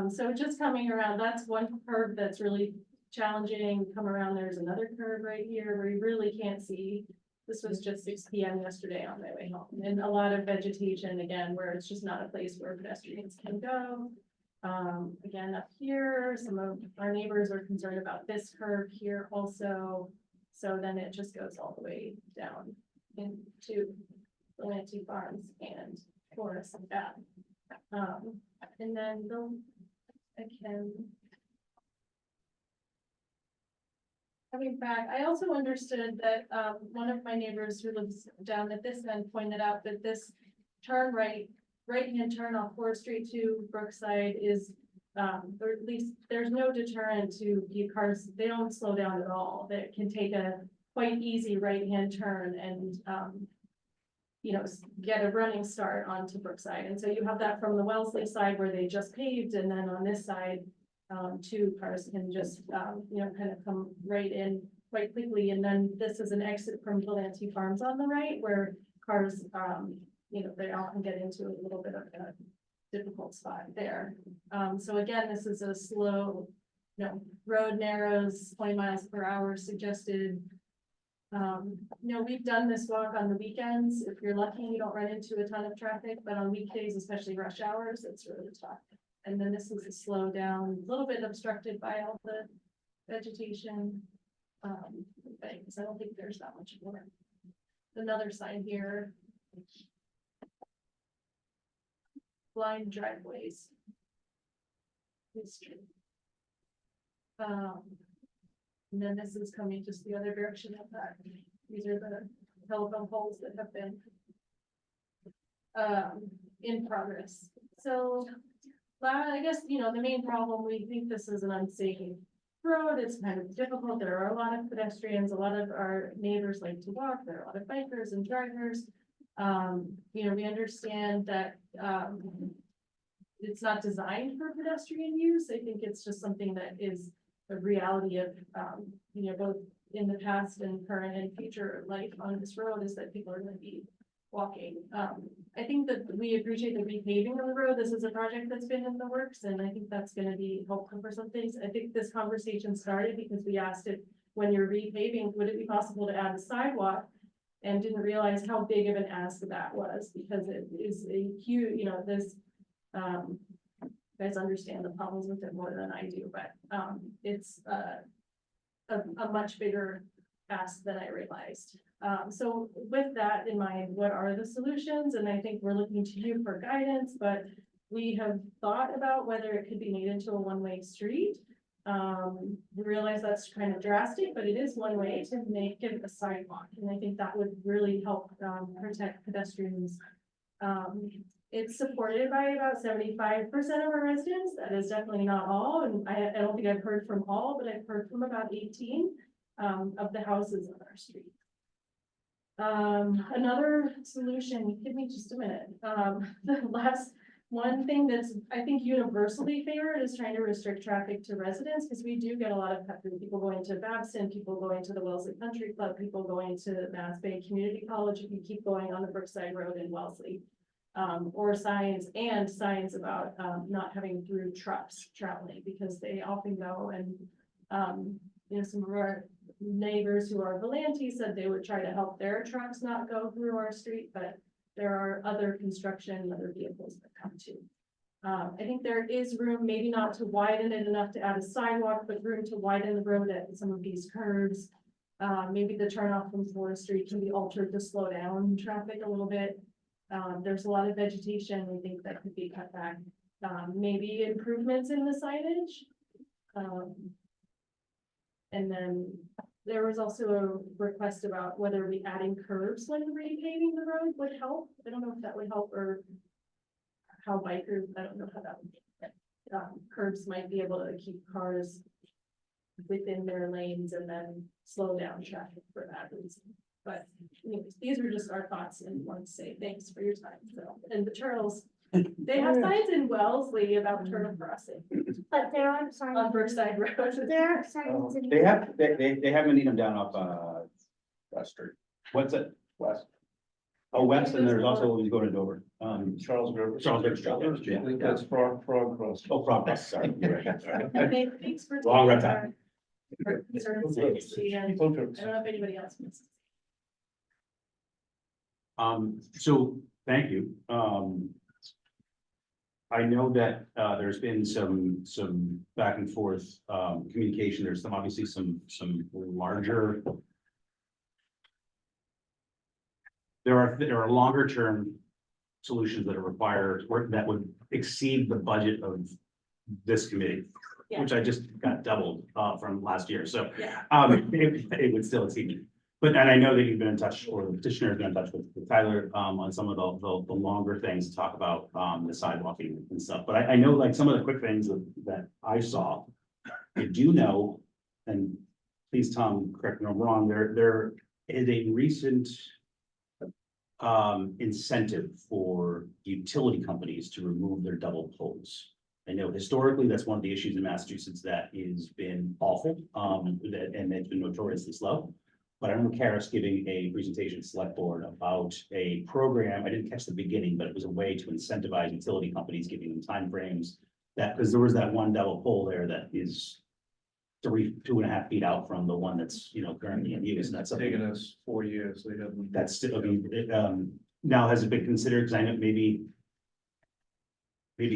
So just coming around, that's one curve that's really challenging. Come around, there's another curve right here where you really can't see. This was just 6 p.m. yesterday on my way home, and a lot of vegetation again, where it's just not a place where pedestrians can go. Again, up here, some of our neighbors are concerned about this curve here also. So then it just goes all the way down into Lanty Farms and Forest Ave. And then coming back, I also understood that one of my neighbors who lives down at this end pointed out that this turn right-hand turn off 4th Street to Brookside is, or at least there's no deterrent to the cars. They don't slow down at all. They can take a quite easy right-hand turn and, you know, get a running start onto Brookside. And so you have that from the Wellesley side where they just paved, and then on this side, 2 cars can just, you know, kind of come right in quite quickly. And then this is an exit from Delanty Farms on the right where cars, you know, they often get into a little bit of a difficult spot there. So again, this is a slow, you know, road narrows 20 miles per hour suggested. You know, we've done this walk on the weekends. If you're lucky, you don't run into a ton of traffic, but on weekdays, especially rush hours, it's really tough. And then this is a slow down, a little bit obstructed by all the vegetation. Things. I don't think there's that much more. Another sign here. Blind driveways. History. And then this is coming just the other direction of that. These are the telephone poles that have been in progress. So I guess, you know, the main problem, we think this is an unsafe road. It's kind of difficult. There are a lot of pedestrians. A lot of our neighbors like to walk. There are a lot of bikers and drivers. You know, we understand that it's not designed for pedestrian use. I think it's just something that is a reality of, you know, both in the past and current and future life on this road is that people are going to be walking. I think that we appreciate the repaving of the road. This is a project that's been in the works, and I think that's going to be helpful for some things. I think this conversation started because we asked if, when you're repaving, would it be possible to add a sidewalk? And didn't realize how big of an ask that was, because it is a huge, you know, this, you guys understand the problems with it more than I do, but it's a much bigger ask than I realized. So with that in mind, what are the solutions? And I think we're looking to you for guidance, but we have thought about whether it could be made into a one-way street. We realize that's kind of drastic, but it is one way to make it a sidewalk. And I think that would really help protect pedestrians. It's supported by about 75% of our residents. That is definitely not all. And I don't think I've heard from all, but I've heard from about 18. of the houses on our street. Another solution, give me just a minute, the last, one thing that's, I think universally favored is trying to restrict traffic to residents, because we do get a lot of people going to Babson, people going to the Wellesley Country Club, people going to Mass Bay Community College, if you keep going on the Brookside Road in Wellesley. Or signs about, not having through trucks traveling, because they often go and, you know, some of our neighbors who are Volantes said they would try to help their trucks not go through our street, but there are other construction, other vehicles that come too. I think there is room, maybe not to widen it enough to add a sidewalk, but room to widen the road at some of these curves. Maybe the turnoff from Forest Street can be altered to slow down traffic a little bit. There's a lot of vegetation, we think that could be cut back. Maybe improvements in the signage. And then there was also a request about whether adding curbs when repaving the road would help. I don't know if that would help, or how bikers, I don't know how that would. Curbs might be able to keep cars within their lanes and then slow down traffic for that reason. But anyways, these were just our thoughts, and want to say thanks for your time. So, and the turtles, they have signs in Wellesley about turtle crossing But there aren't signs. on Brookside Road. There aren't signs in. They have them them down off, West Street. What's it? West. Oh, West, and there's also, when you go to Dover, Charles River. Charles River, yeah. That's Frog Cross. Oh, Progress, sorry. You're right. And they, thanks for. Long taking reptile. our concerns seriously, and Both I roads. don't know if anybody else wants. So, thank you. I know that, there's been some back and forth, communication. There's obviously some larger. There are longer term solutions that are required, or that would exceed the budget of this committee. Yeah. Which I just got doubled, from last year, so, Yeah. it would still exceed me. But, and I know that you've been in touch, or the petitioner has been in touch with Tyler, on some of the longer things to talk about, the sidewalking and stuff. But I know, like, some of the quick things that I saw, I do know, and please, Tom, correct me if I'm wrong, there is a recent incentive for utility companies to remove their double poles. I know historically, that's one of the issues in Massachusetts that has been awful, and it's been notoriously slow. But I remember Karis giving a presentation to select board about a program. I didn't catch the beginning, but it was a way to incentivize utility companies, giving them timeframes. That, because there was that one double pole there that is 2.5 feet out from the one that's, you know, currently in use, and that's something. Taken us 4 years, they haven't. That's still, I mean, now has it been considered, because I know maybe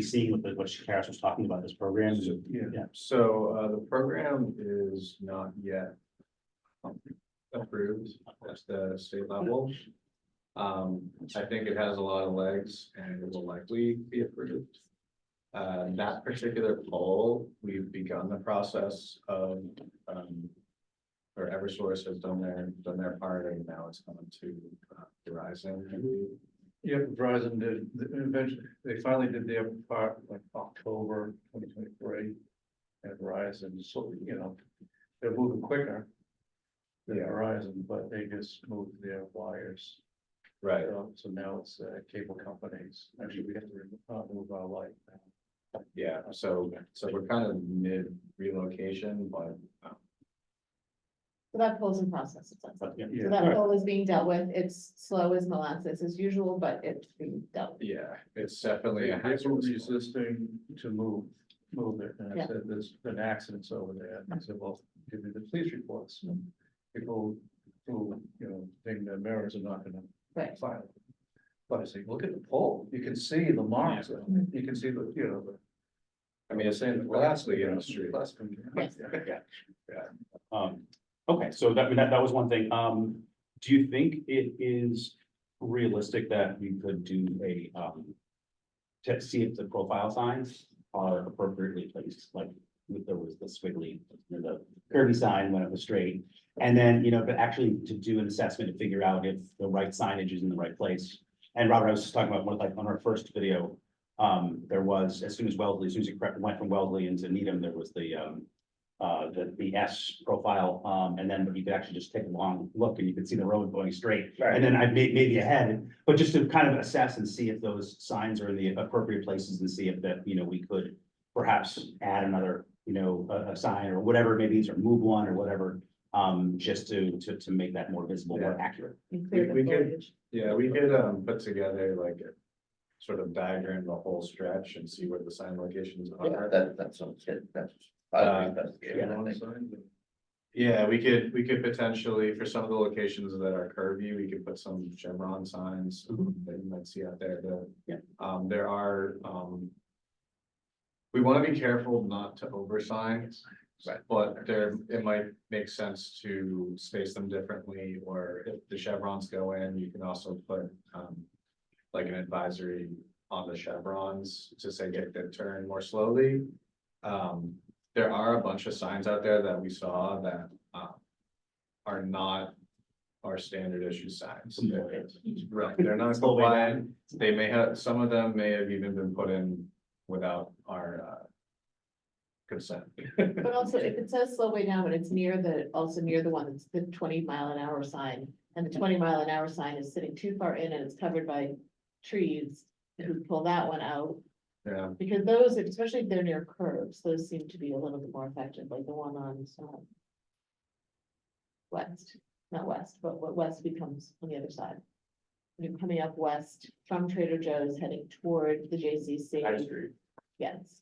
seeing what Karis was talking about, this program. Yeah. So, the program is not yet approved at the state level. I think it has a lot of legs and it will likely be approved. That particular poll, we've begun the process of, or Eversource has done their part, and now it's coming to Verizon. Yeah, Verizon did, eventually, they finally did their part like October 2023. And Verizon, so, you know, they're moving quicker than Verizon, but they just moved their wires. Right. So now it's cable companies, actually, we have to move our light. Yeah, so we're kind of mid relocation, but So that poll's in process. It sounds like. Yeah. So that poll is being dealt with. It's slow as molasses as usual, but it's being dealt with. yeah, it's definitely a They were hazardous. resisting to move it, and I Yeah. said, there's been accidents over there, and I said, well, give me the police reports. And people who, you know, think the mirrors are not gonna Right. file it. But I say, look at the pole, you can see the marks, you can see the, you know, the. I mean, it's in Wellesley in the street. Yes. Okay, so that was one thing. Do you think it is realistic that we could do a, to see if the profile signs are appropriately placed, like if there was the squiggly, you know, the curvy sign when it was straight? And then, you know, but actually to do an assessment to figure out if the right signage is in the right place. And Robert, I was just talking about one, like on our first video, there was, as soon as you went from Wellesley into Needham, there was the the S profile, and then you could actually just take a long look and you could see the road going straight. And then I maybe ahead, but just to kind of assess and see if those signs are in the appropriate places and see if that, we could perhaps add another, a sign or whatever it may be, or move one or whatever, just to make that more visible, more accurate. And clear the We could- foliage. Yeah, we could, put together like a sort of diagram the whole stretch and see where the sign locations Yeah, are. that's I Yeah. think. Yeah, we could potentially, for some of the locations that are curvy, we could put some chevron signs that you might see out there, Yeah. there are, we want to be careful not to oversign. Right. But it might make sense to space them differently, or if the chevrons go in, you can also put, like an advisory on the chevrons to say get the turn more slowly. There are a bunch of signs out there that we saw that, are not our standard issue signs. Right, they're not Slow way compliant. They may have, some of them may have even been put in without our, consent. But also, if it says slow way down, but it's also near the one that's the 20-mile-an-hour sign, and the 20-mile-an-hour sign is sitting too far in and it's covered by trees, if we pull that one out, Yeah, because those, especially if they're near curves, those seem to be a little bit more effective, like the one on, west, not west, but what west becomes on the other side. When you're coming up west from Trader Joe's heading toward the JCC. High Street. Yes.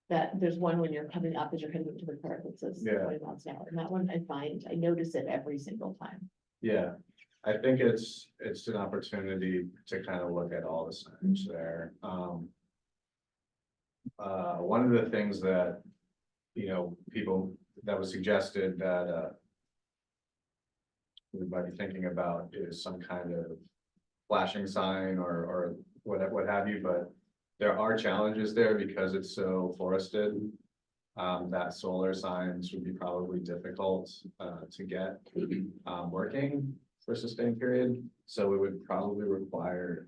That, there's one when you're coming up as you're heading to the curve, it says Yeah. 20 miles an hour, and that one I notice it every single time. yeah. I think it's an opportunity to kind of look at all the signs there. One of the things that, people that was suggested that, we might be thinking about is some kind of flashing sign or what have you, but there are challenges there because it's so forested. That solar signs would be probably difficult, to get, working for a sustained period. So it would probably require,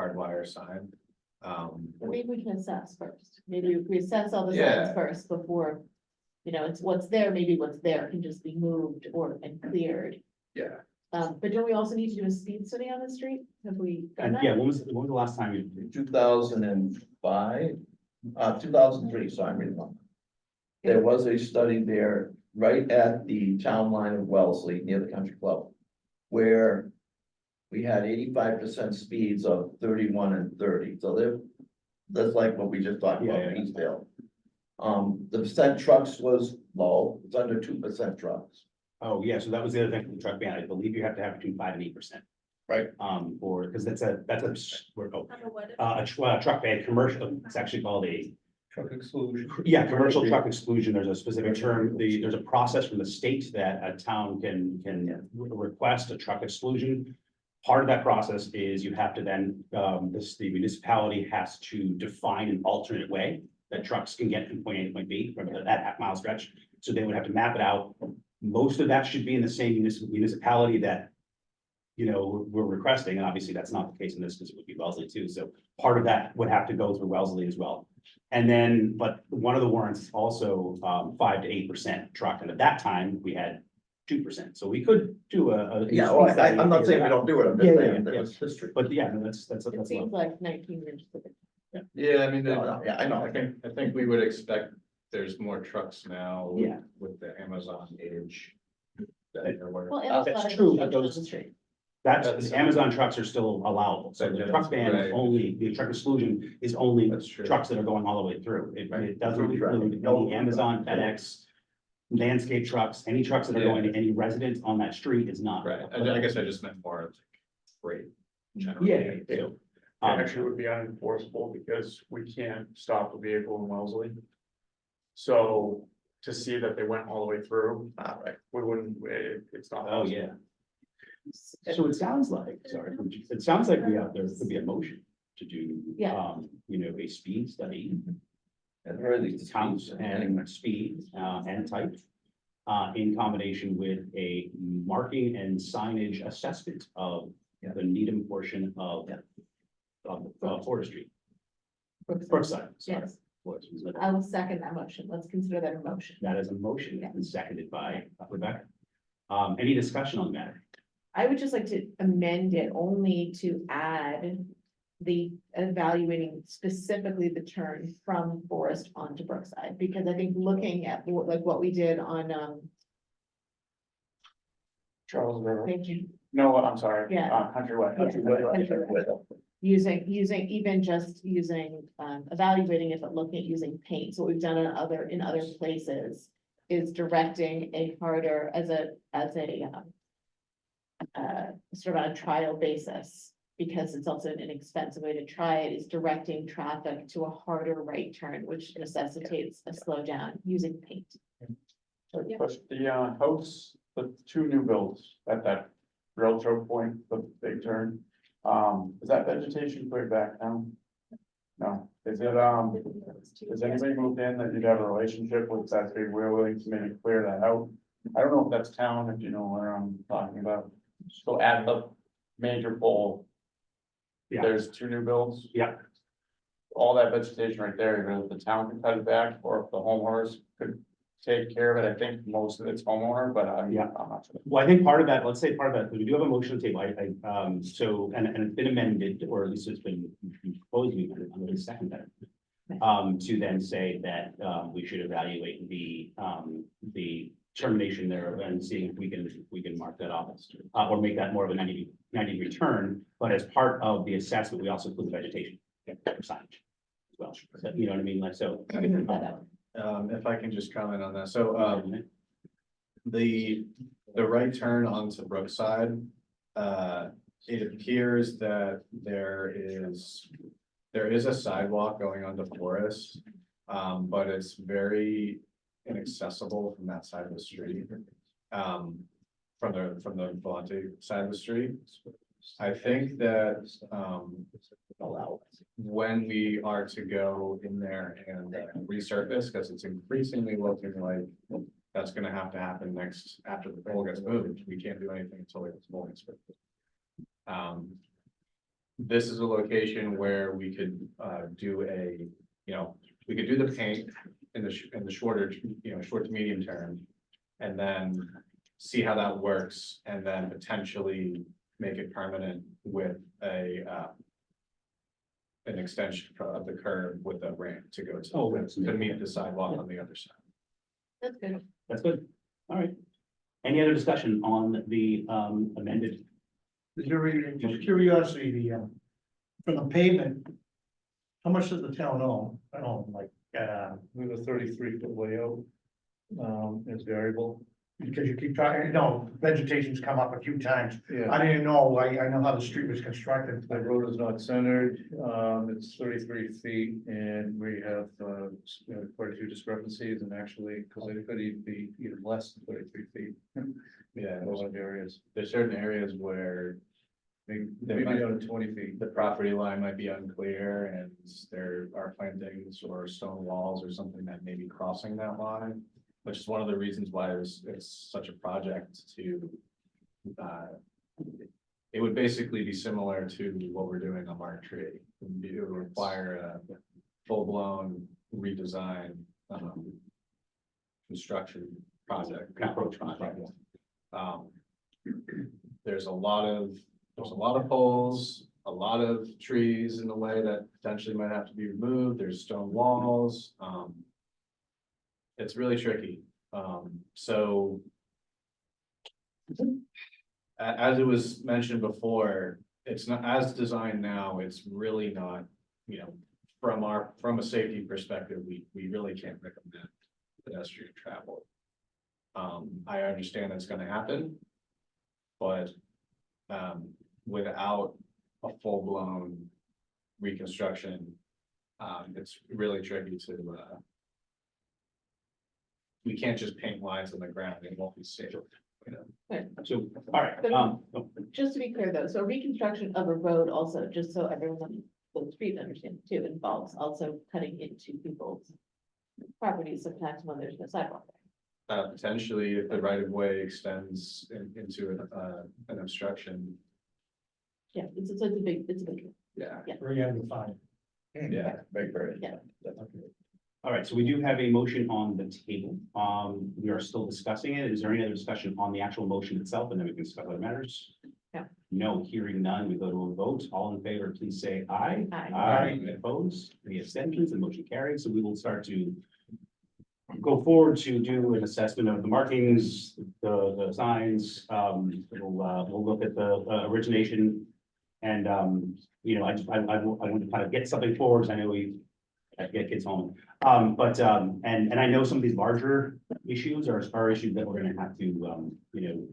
hardwire sign. But maybe we can assess first, maybe we assess all the signs Yeah. first before, it's what's there, maybe what's there can just be moved and cleared. Yeah. But don't we also need to do a speed study on the street? Have we done And that? yeah, when was the last time you? 2005, 2003, so I'm reading wrong. There was a study there right at the town line of Wellesley near the country club. Where we had 85% speeds of 31 and 30, so that's like what we just talked about in Eastdale. The percent trucks was low, it's under 2% trucks. Oh, yeah, so that was the other thing for the truck ban, I believe you have to have between 5 and 8%. Right. Or, because that's a, Under what? a truck ban, commercial, it's actually called a. Truck exclusion. Yeah, commercial truck exclusion, there's a specific term, there's a process from the state that a town can request a truck exclusion. Part of that process is you have to then, the municipality has to define an alternate way that trucks can get from point A to point B, from that half-mile stretch. So they would have to map it out. Most of that should be in the same municipality that, we're requesting, and obviously that's not the case in this, because it would be Wellesley too, so part of that would have to go through Wellesley as well. And then, but one of the warrants also, 5 to 8% truck, and at that time, we had 2%, so we could do a. Yeah, well, I'm not saying we don't do it, I'm just Yeah, saying yeah, that was history. But yeah, no, that's. It seems like 19 years. Yeah, I mean, Yeah, I know. I think we would expect there's more trucks now. Yeah. With the Amazon age. That there were. Well, That's Amazon true, is but those- on the street. That's, Amazon trucks are still allowable, so the truck ban is Right. only, the truck exclusion is only That's true. trucks that are going all the way through. Right. It doesn't include any Amazon, FedEx, landscape trucks, any trucks that are going to any resident on that street is not. Right, I guess I just meant more of freight. generally. Yeah, so, It actually would be unenforceable because we can't stop a vehicle in Wellesley. So to see that they went all the way through, Right. we wouldn't, it's not. oh, yeah. So it sounds like, sorry, it sounds like there could be a motion to do, Yeah. a speed study. At the very least, Counts and speed, and type. In combination with a marking and signage assessment of the Needham portion of. Of Porter Street. Brookside, sorry. Yes, course, is it? I will second that motion. Let's consider that a motion. That is a motion and seconded by Rebecca. Any discussion on the matter? I would just like to amend it only to add the evaluating specifically the turn from Forest onto Brookside, because I think looking at like what we did on, Charles River. thank you, No, I'm sorry. Yeah. Countryway. Yeah. using even just using, evaluating it, but looking at using paint. So what we've done in other places is directing a harder as a sort of on a trial basis, because it's also an inexpensive way to try it, is directing traffic to a harder right turn, which necessitates a slowdown using paint. But the house, the two new builds at that rail choke point, the big turn, is that vegetation cleared back now? No, is it, has anybody moved in that you'd have a relationship with that big willing to maybe clear that out? I don't know if that's town, if you know where I'm talking about. So at the major pole. Yeah. There's two new builds. Yeah. All that vegetation right there, either the town can cut it back, or if the homeowners could take care of it. I think most of it's homeowner, but I'm not sure. Well, I think part of that, let's say part of that, we do have a motion on the table, so, and it's been amended, or at least it's been proposed to be amended, I'm going to second that. To then say that, we should evaluate the termination there and seeing if we can mark that off. Or make that more of a 90 return, but as part of the assessment, we also include the vegetation for signage as well. So, you know what I mean, like, so. If I can just comment on that, so, the right turn onto Brookside, it appears that there is a sidewalk going onto Forest, but it's very inaccessible from that side of the street. From the Volante side of the street. I think that, when we are to go in there and resurface, because it's increasingly looking like that's gonna have to happen next, after the pole gets moved, we can't do anything until it's fully inspected. This is a location where we could, we could do the paint in the shorter, short to medium term. And then see how that works, and then potentially make it permanent with an extension of the curb with a ramp to go to meet the sidewalk on the other side. That's good. That's good. All right. Any other discussion on the amended? Just curiosity, from the pavement, how much does the town own? I don't know, like, We have a 33-foot layout. It's variable. because you keep trying, vegetation's come up a few times. Yeah, I didn't know, I know how the street was constructed. the road is not centered. It's 33 feet, and we have quite a few discrepancies, and actually, because it could even be even less than 33 feet. Yeah, In a lot of areas, there's certain areas where maybe down to 20 feet. the property line might be unclear, and there are plantings or stone walls or something that may be crossing that line. Which is one of the reasons why it's such a project to, it would basically be similar to what we're doing on Mark Tree. It would require a full-blown redesign, construction project. Approach project. There's a lot of poles, a lot of trees in the way that potentially might have to be removed. There's stone walls. It's really tricky. So. As it was mentioned before, it's not as designed now, it's really not, from a safety perspective, we really can't recommend pedestrian travel. I understand that's gonna happen. But, without a full-blown reconstruction, it's really tricky to, we can't just paint lines on the ground, it won't be safe, So, all right, Just to be clear though, so reconstruction of a road also, just so everyone on the street understands too, involves also cutting into people's properties sometimes when there's no sidewalk. Potentially, if the right of way extends into an obstruction, Yeah, it's a big, yeah. 3 out of 5. Yeah, very, very. Yeah. All right, so we do have a motion on the table. We are still discussing it. Is there any other discussion on the actual motion itself? And then we can discuss other matters? No. No, hearing none, we go to a vote. All in favor, please say aye. Aye. Any opposed? Any abstentions? The motion carries. So we will start to go forward to do an assessment of the markings, the signs. We'll look at the origination. And, you know, I want to kind of get something forward, because I know I get kids home. And I know some of these larger issues are issues that we're gonna have to, you know,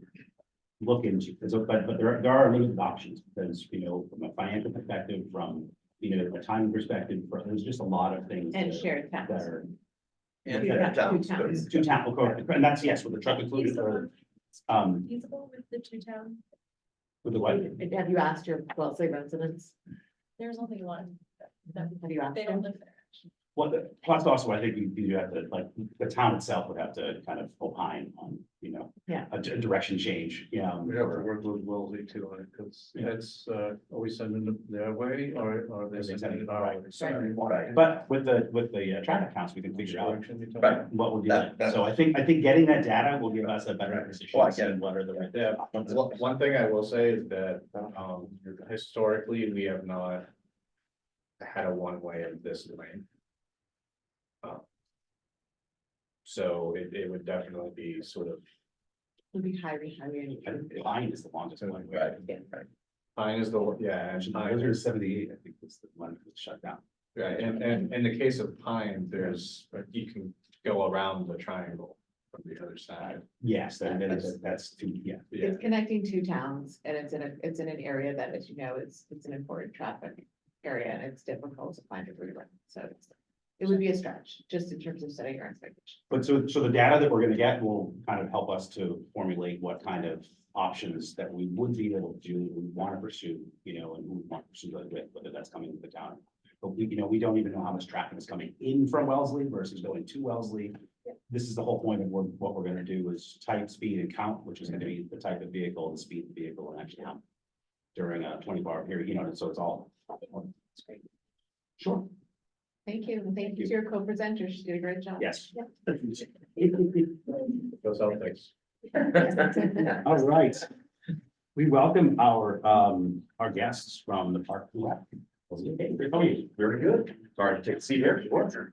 look into. But there are limited options, because, you know, from a financial perspective, from, you know, a time perspective, there's just a lot of things. And that- shared That towns. are. And Two towns. towns. Two town, of course, and that's, yes, with the truck included, or, Feasible with the two towns? with the what? Have you asked your Wellesley residents? There's only one. Have you asked They them? don't live there. Well, plus also, I think you have to, like, the town itself would have to kind of opine on, you know. Yeah. A direction change, yeah. We have to work with Wellesley too, on it, because Yeah. it's, are we sending them their way or are they sending it our way? Sorry. Right. But with the traffic counts, we can figure out Direction you talking Right. about? what we're That- doing. So I think getting that data will give us a better position. Oh, I get it. What are the right. Yeah, one thing I will say is that, historically, we have not had a one-way of this lane. So it would definitely be sort of, Would be highway. I think Pine is the longest one. Right. Pine is the, yeah, and Pine Those are 78, I think was the one that was shut down. right, and in the case of Pine, there's, you can go around the triangle from the other side. Yes, that's too, yeah. Yeah, It's connecting two towns, and it's in an area that, as you know, it's an important traffic area, and it's difficult to find a route around. So it would be a stretch, just in terms of setting your expectations. But so the data that we're gonna get will kind of help us to formulate what kind of options that we would be able to do, we want to pursue, you know, and who we want to pursue it with, whether that's coming to the town. But we, you know, we don't even know how much traffic is coming in from Wellesley versus going to Wellesley. This is the whole point of what we're gonna do is type, speed, and count, which is gonna be the type of vehicle, the speed of the vehicle, and actually how during a 24-hour period, you know, and so it's all. It's great. Sure, Thank you, and thank you to your co-presenters. She did a great job. yes. those other things. All right. We welcome our guests from the park. Okay, great, how are you? Very good. Sorry to take a seat here. Sure.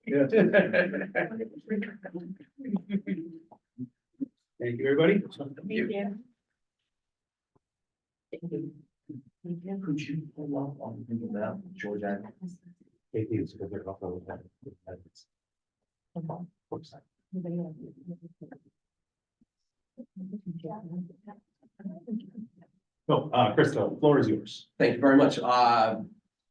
Yeah. Thank you, everybody. Thank you. Could you pull up on that, George? It is because they're not really that. So, Krista, floor is yours. Thank you very much.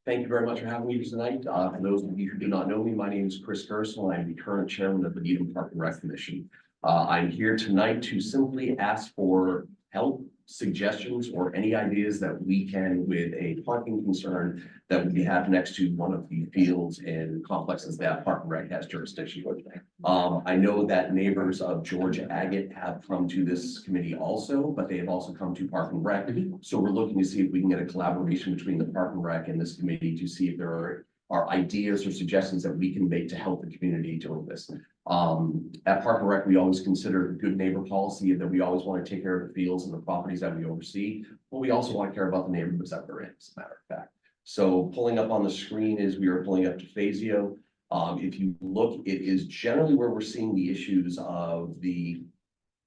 Thank you very much for having me tonight. For those of you who do not know me, my name is Chris Gersel. I'm the current chairman of the Needham Park and Rec Commission. I'm here tonight to simply ask for help, suggestions, or any ideas that we can with a parking concern that we have next to one of the fields and complexes that Park and Rec has jurisdiction with. I know that neighbors of George Agate have come to this committee also, but they have also come to Park and Rec. So we're looking to see if we can get a collaboration between the Park and Rec and this committee to see if there are ideas or suggestions that we can make to help the community doing this. At Park and Rec, we always consider good neighbor policy that we always want to take care of the fields and the properties that we oversee, but we also want to care about the neighborhoods that we're in, as a matter of fact. So pulling up on the screen is we are pulling up to Fazio. If you look, it is generally where we're seeing the issues of the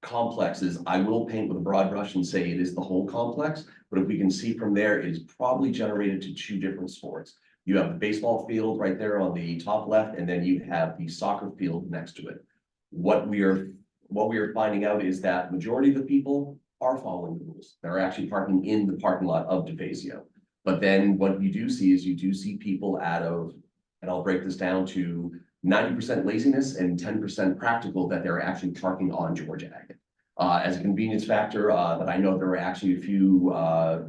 complexes. I will paint with a broad brush and say it is the whole complex, but if we can see from there, it is probably generated to two different sports. You have the baseball field right there on the top left, and then you have the soccer field next to it. What we are finding out is that majority of the people are following the rules. They're actually parking in the parking lot of DeFazio. But then what you do see is you do see people out of, and I'll break this down to 90% laziness and 10% practical, that they're actually parking on George Agate. As a convenience factor, that I know there are actually a few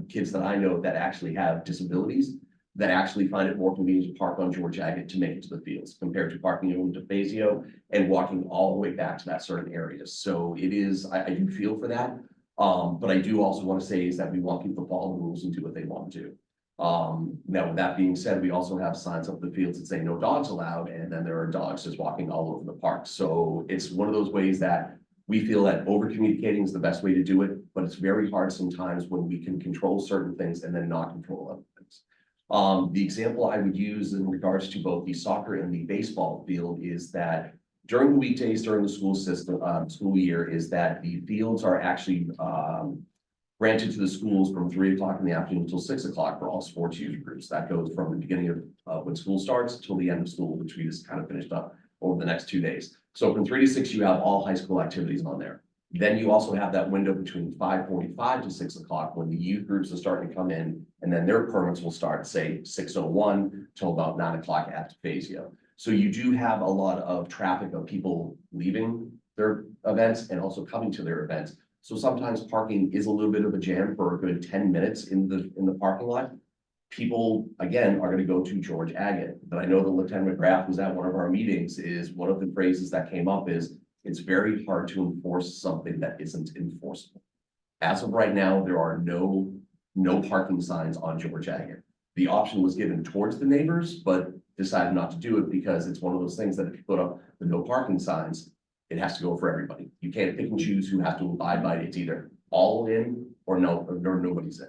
kids that I know that actually have disabilities that actually find it more convenient to park on George Agate to make it to the fields compared to parking over to Fazio and walking all the way back to that certain area. So it is, I do feel for that. But I do also want to say is that we want people to follow the rules and do what they want to do. Now, with that being said, we also have signs up the fields that say no dogs allowed, and then there are dogs just walking all over the park. So it's one of those ways that we feel that over communicating is the best way to do it, but it's very hard sometimes when we can control certain things and then not control other things. The example I would use in regards to both the soccer and the baseball field is that during the weekdays, during the school system, school year, is that the fields are actually, granted to the schools from 3 o'clock in the afternoon until 6 o'clock for all sports user groups. That goes from the beginning of when school starts till the end of school, which we just kind of finished up over the next 2 days. So from 3 to 6, you have all high school activities on there. Then you also have that window between 5:45 to 6 o'clock when the youth groups are starting to come in, and then their permits will start, say, 6:01 till about 9 o'clock at Phasio. So you do have a lot of traffic of people leaving their events and also coming to their events. So sometimes parking is a little bit of a jam for a good 10 minutes in the parking lot. People, again, are gonna go to George Agate, but I know that Lieutenant McGrath was at one of our meetings, is one of the phrases that came up is, it's very hard to enforce something that isn't enforceable. As of right now, there are no parking signs on George Agate. The option was given towards the neighbors, but decided not to do it because it's one of those things that if you put up the no parking signs, it has to go for everybody. You can't pick and choose who has to abide by it. It's either all in or nobody's in.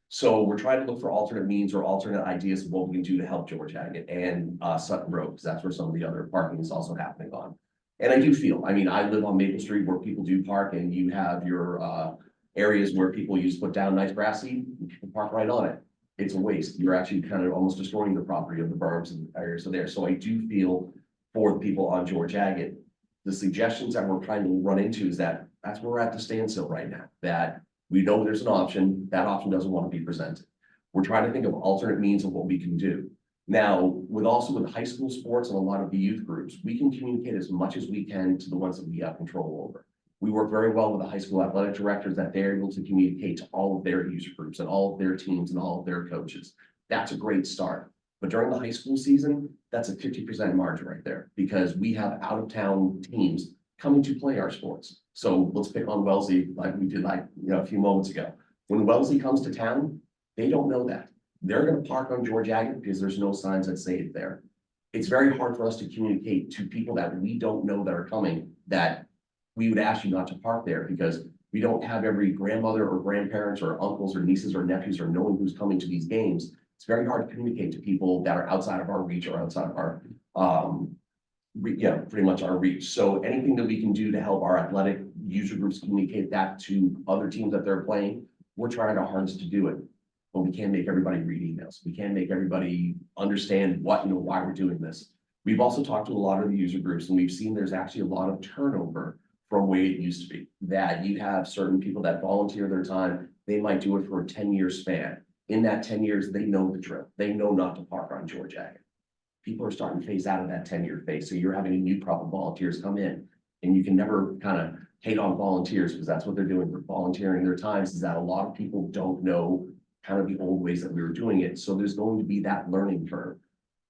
So we're trying to look for alternate means or alternate ideas of what we can do to help George Agate and Sutton Road, because that's where some of the other parking is also happening on. And I do feel, I mean, I live on Maple Street where people do park, and you have your areas where people used to put down nice grass seed, and people park right on it. It's a waste. You're actually kind of almost destroying the property of the berms and areas of there. So I do feel for the people on George Agate, the suggestions that we're trying to run into is that that's where we're at the standstill right now, that we know there's an option, that option doesn't want to be presented. We're trying to think of alternate means of what we can do. Now, with high school sports and a lot of the youth groups, we can communicate as much as we can to the ones that we have control over. We work very well with the high school athletic directors that they're able to communicate to all of their user groups and all of their teams and all of their coaches. That's a great start. But during the high school season, that's a 50% margin right there, because we have out of town teams coming to play our sports. So let's pick on Wellesley like we did a few moments ago. When Wellesley comes to town, they don't know that. They're gonna park on George Agate because there's no signs that say it there. It's very hard for us to communicate to people that we don't know that are coming, that we would ask you not to park there, because we don't have every grandmother or grandparents or uncles or nieces or nephews or no one who's coming to these games. It's very hard to communicate to people that are outside of our reach or outside of our, pretty much our reach. So anything that we can do to help our athletic user groups communicate that to other teams that they're playing, we're trying our hardest to do it. But we can't make everybody read emails. We can't make everybody understand why we're doing this. We've also talked to a lot of the user groups, and we've seen there's actually a lot of turnover from the way it used to be. That you have certain people that volunteer their time, they might do it for a 10-year span. In that 10 years, they know the drill. They know not to park on George Agate. People are starting to phase out of that 10-year phase. So you're having a new crop of volunteers come in, and you can never kind of hate on volunteers, because that's what they're doing. They're volunteering their times. Is that a lot of people don't know kind of the old ways that we were doing it. So there's going to be that learning curve.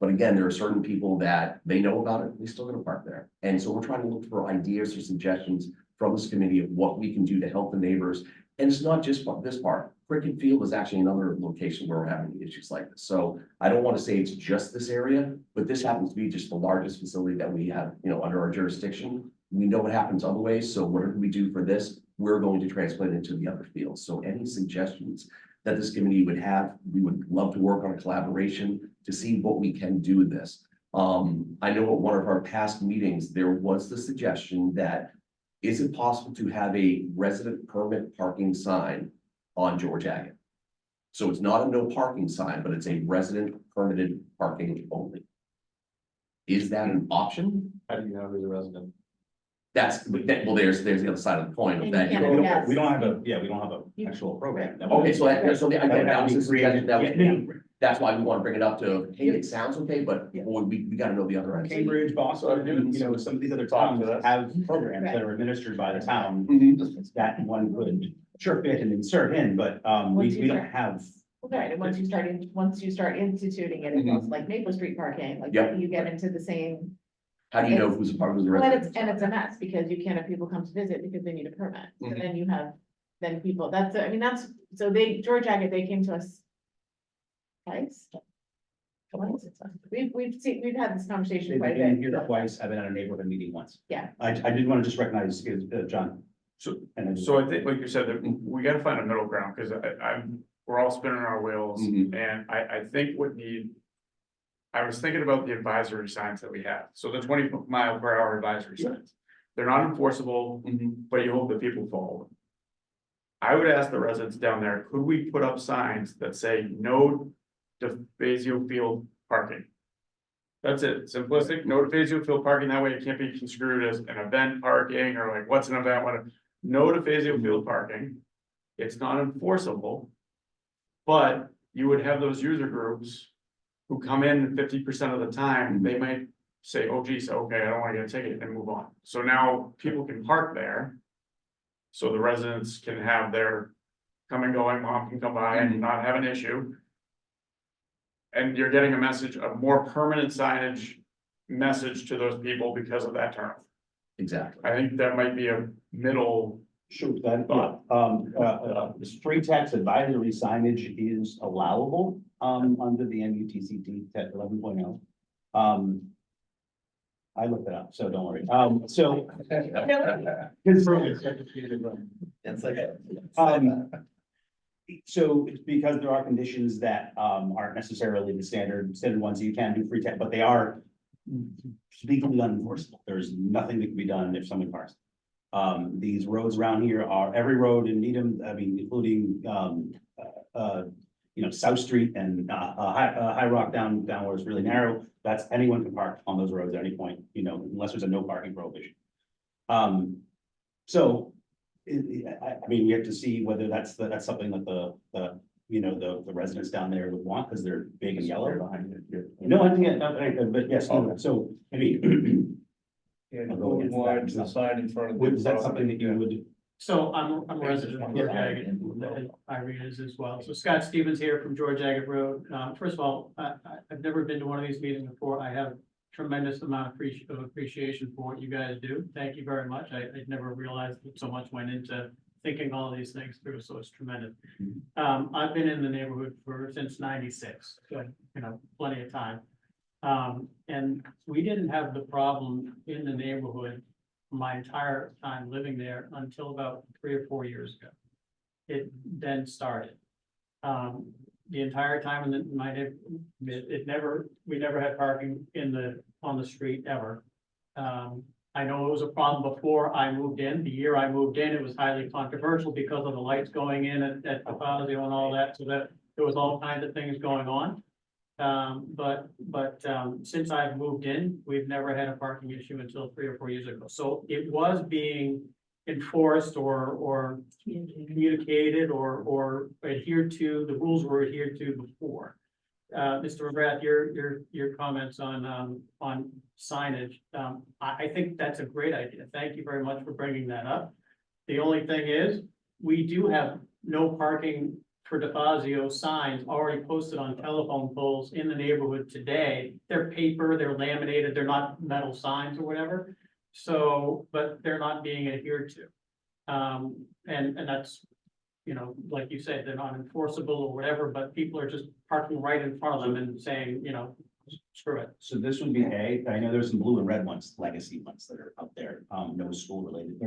But again, there are certain people that they know about it, they still gonna park there. And so we're trying to look for ideas or suggestions from this committee of what we can do to help the neighbors. And it's not just this part. Cricket Field is actually another location where we're having issues like this. So I don't want to say it's just this area, but this happens to be just the largest facility that we have, under our jurisdiction. We know what happens other ways. So whatever we do for this, we're going to transplant it into the other fields. So any suggestions that this committee would have, we would love to work on a collaboration to see what we can do with this. I know at one of our past meetings, there was the suggestion that, is it possible to have a resident permit parking sign on George Agate? So it's not a no parking sign, but it's a resident permitted parking only. Is that an option? How do you know who's a resident? Well, there's the other side of the coin of And that. you you can't- know, Yes. We don't have an actual program. Okay, so again, that was a suggestion that was Yeah. made. That's why we want to bring it up to, hey, it sounds okay, but Yeah. boy, we gotta know the other end. Cambridge, Boston, some of these other towns have programs that are administered by the town. That one could fit and insert in, but we don't have. Right, and once you start instituting it, it's also like Maple Street parking, like Yep. you get into the same. How do you know who's a part of the Well, resident? and it's a mess, because you can't have people come to visit because they need a permit, Mhm. and then you have, then people, George Agate, they came to us. Twice. We've had this conversation They've quite a been bit. here twice, I've been at a neighborhood meeting once. Yeah. I did want to just recognize, John. So- And then- So I think, like you said, that we gotta find a middle ground, because we're all spinning our wheels, Mhm. and I think I was thinking about the advisory signs that we have, so the 20 mile per hour advisory signs. They're not enforceable, but you hope that people follow them. I would ask the residents down there, could we put up signs that say no DeFazio Field parking? That's it, simplistic, no DeFazio Field parking, that way it can't be construed as an event parking, or like, what's an event, what, no DeFazio Field parking. It's not enforceable. But you would have those user groups who come in 50% of the time, they might say, oh geez, okay, I don't wanna get a ticket, and move on. So now people can park there. So the residents can have their come and going, mom can come by and not have an issue. And you're getting a message, a more permanent signage message to those people because of that term. Exactly. I think that might be a middle. Shoot, that, the street tax advisory signage is allowable, under the MUTCD at 11.0. I looked it up, so don't worry. So. It's like. So it's because there are conditions that, aren't necessarily the standard ones, you can do free tax, but they are legally unenforceable. There's nothing that can be done if someone parks. These roads around here are, every road in Needham, I mean, including, South Street and, High Rock down where it's really narrow. That's, anyone can park on those roads at any point, unless there's a no parking prohibition. So, I mean, we have to see whether that's something that the residents down there would want, because they're big and yellow. No, I think, but yes, so, I mean. And I'll go against that. wide the sign in front of. the Is that something that you would? So I'm a resident of George Agate, and Irene is as well. So Scott Stevens here from George Agate Road. First of all, I've never been to one of these meetings before. I have tremendous amount of appreciation for what you guys do. Thank you very much. I never realized that so much went into thinking all of these things through, so it's tremendous. I've been in the neighborhood since '96, so, plenty of time. And we didn't have the problem in the neighborhood my entire time living there until about 3 or 4 years ago. It then started. The entire time in my neighborhood, we never had parking on the street ever. I know it was a problem before I moved in. The year I moved in, it was highly controversial because of the lights going in at Fazio and all that, so that there was all kinds of things going on. But since I've moved in, we've never had a parking issue until 3 or 4 years ago. So it was being enforced or communicated or adhered to, the rules were adhered to before. Mr. McGrath, your comments on signage, I think that's a great idea. Thank you very much for bringing that up. The only thing is, we do have no parking for DeFazio signs already posted on telephone poles in the neighborhood today. They're paper, they're laminated, they're not metal signs or whatever. So, but they're not being adhered to. And that's, like you said, they're not enforceable or whatever, but people are just parking right in front of them and saying, screw it. So this would be I know there's some blue and red ones, legacy ones that are up there, no school related.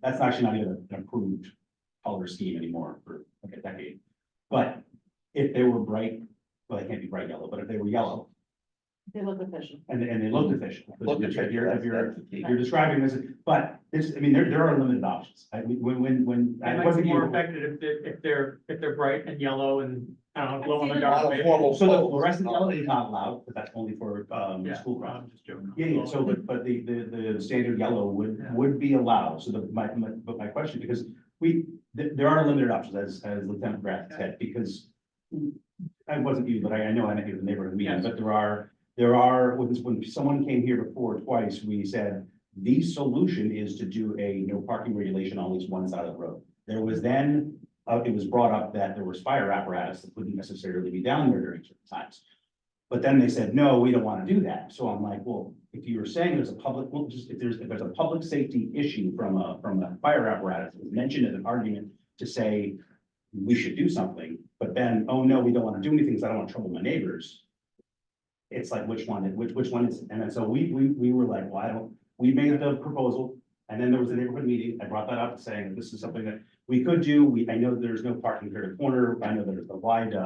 That's actually not even an approved color scheme anymore for like a decade. But if they were bright, well, they can't be bright yellow, but if they were yellow They look official. and they looked official. Look If official, you're describing this, but it's, I mean, there are limited options. I mean, when. It might be more effective if they're bright and yellow and, I don't know, glow in the dark. Not a formal. So the fluorescent yellow is not allowed, but that's only for, Yeah, school grounds. I'm just joking. Yeah, so, but the standard yellow would be allowed, so but my question, because there are limited options, as Lieutenant Graff said, because I wasn't you, but I know I met you in the neighborhood meeting, Yes. but there are, when someone came here before twice, we said, the solution is to do a no parking regulation on at least one side of the road. There was then, it was brought up that there was fire apparatus that wouldn't necessarily be down there during certain times. But then they said, no, we don't want to do that. So I'm like, well, if you were saying there's a public, well, just if there's a public safety issue from a fire apparatus, it was mentioned as an argument to say, we should do something, but then, oh no, we don't want to do anything because I don't want to trouble my neighbors. It's like, which one is, it? And then so we were like, well, I don't, we made the proposal. And then there was a neighborhood meeting. I brought that up saying this is something that we could do. I know there's no parking here at the corner. I know there's a wide,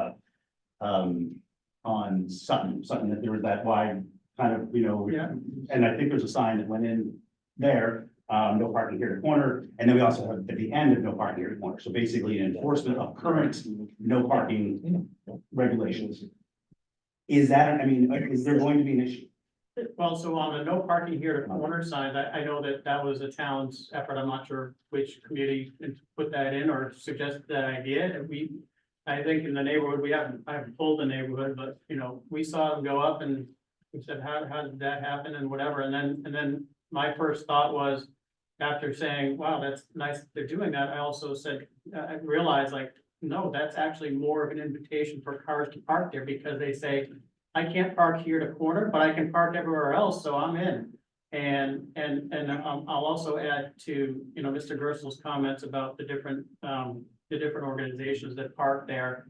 on Sutton, that there was that wide kind of, Yeah. and I think there's a sign that went in there, no parking here at the corner. And then we also have at the end of no parking here at the corner. So basically an enforcement of current no parking regulations. Is that, I mean, is there going to be an issue? Well, so on the no parking here to corner sign, I know that was a town's effort. I'm not sure which committee put that in or suggested that idea. I think in the neighborhood, I haven't pulled the neighborhood, but we saw them go up and we said, how did that happen and whatever. And then my first thought was, after saying, wow, that's nice that they're doing that, I also said, I realized like, no, that's actually more of an invitation for cars to park there because they say, I can't park here to corner, but I can park everywhere else, so I'm in. And I'll also add to, Mr. Gersel's comments about the different organizations that park there.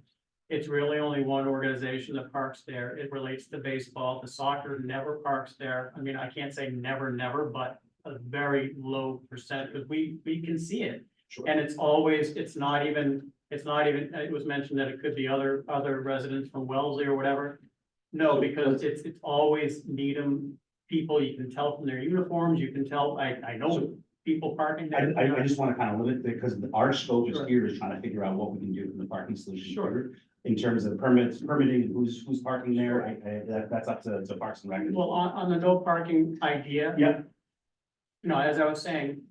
It's really only one organization that parks there. It relates to baseball. The soccer never parks there. I mean, I can't say never, but a very low percent, because we can see it. Sure. And it was mentioned that it could be other residents from Wellesley or whatever. No, because it's always Needham people. You can tell from their uniforms, you can tell, I know people parking there. I just want to kind of limit it because our scope is here is trying to figure out what we can do from the parking solution. Sure. In terms of permitting, who's parking there, that's up to Parks and Rec. Well, on the no parking idea. Yep. As I was saying,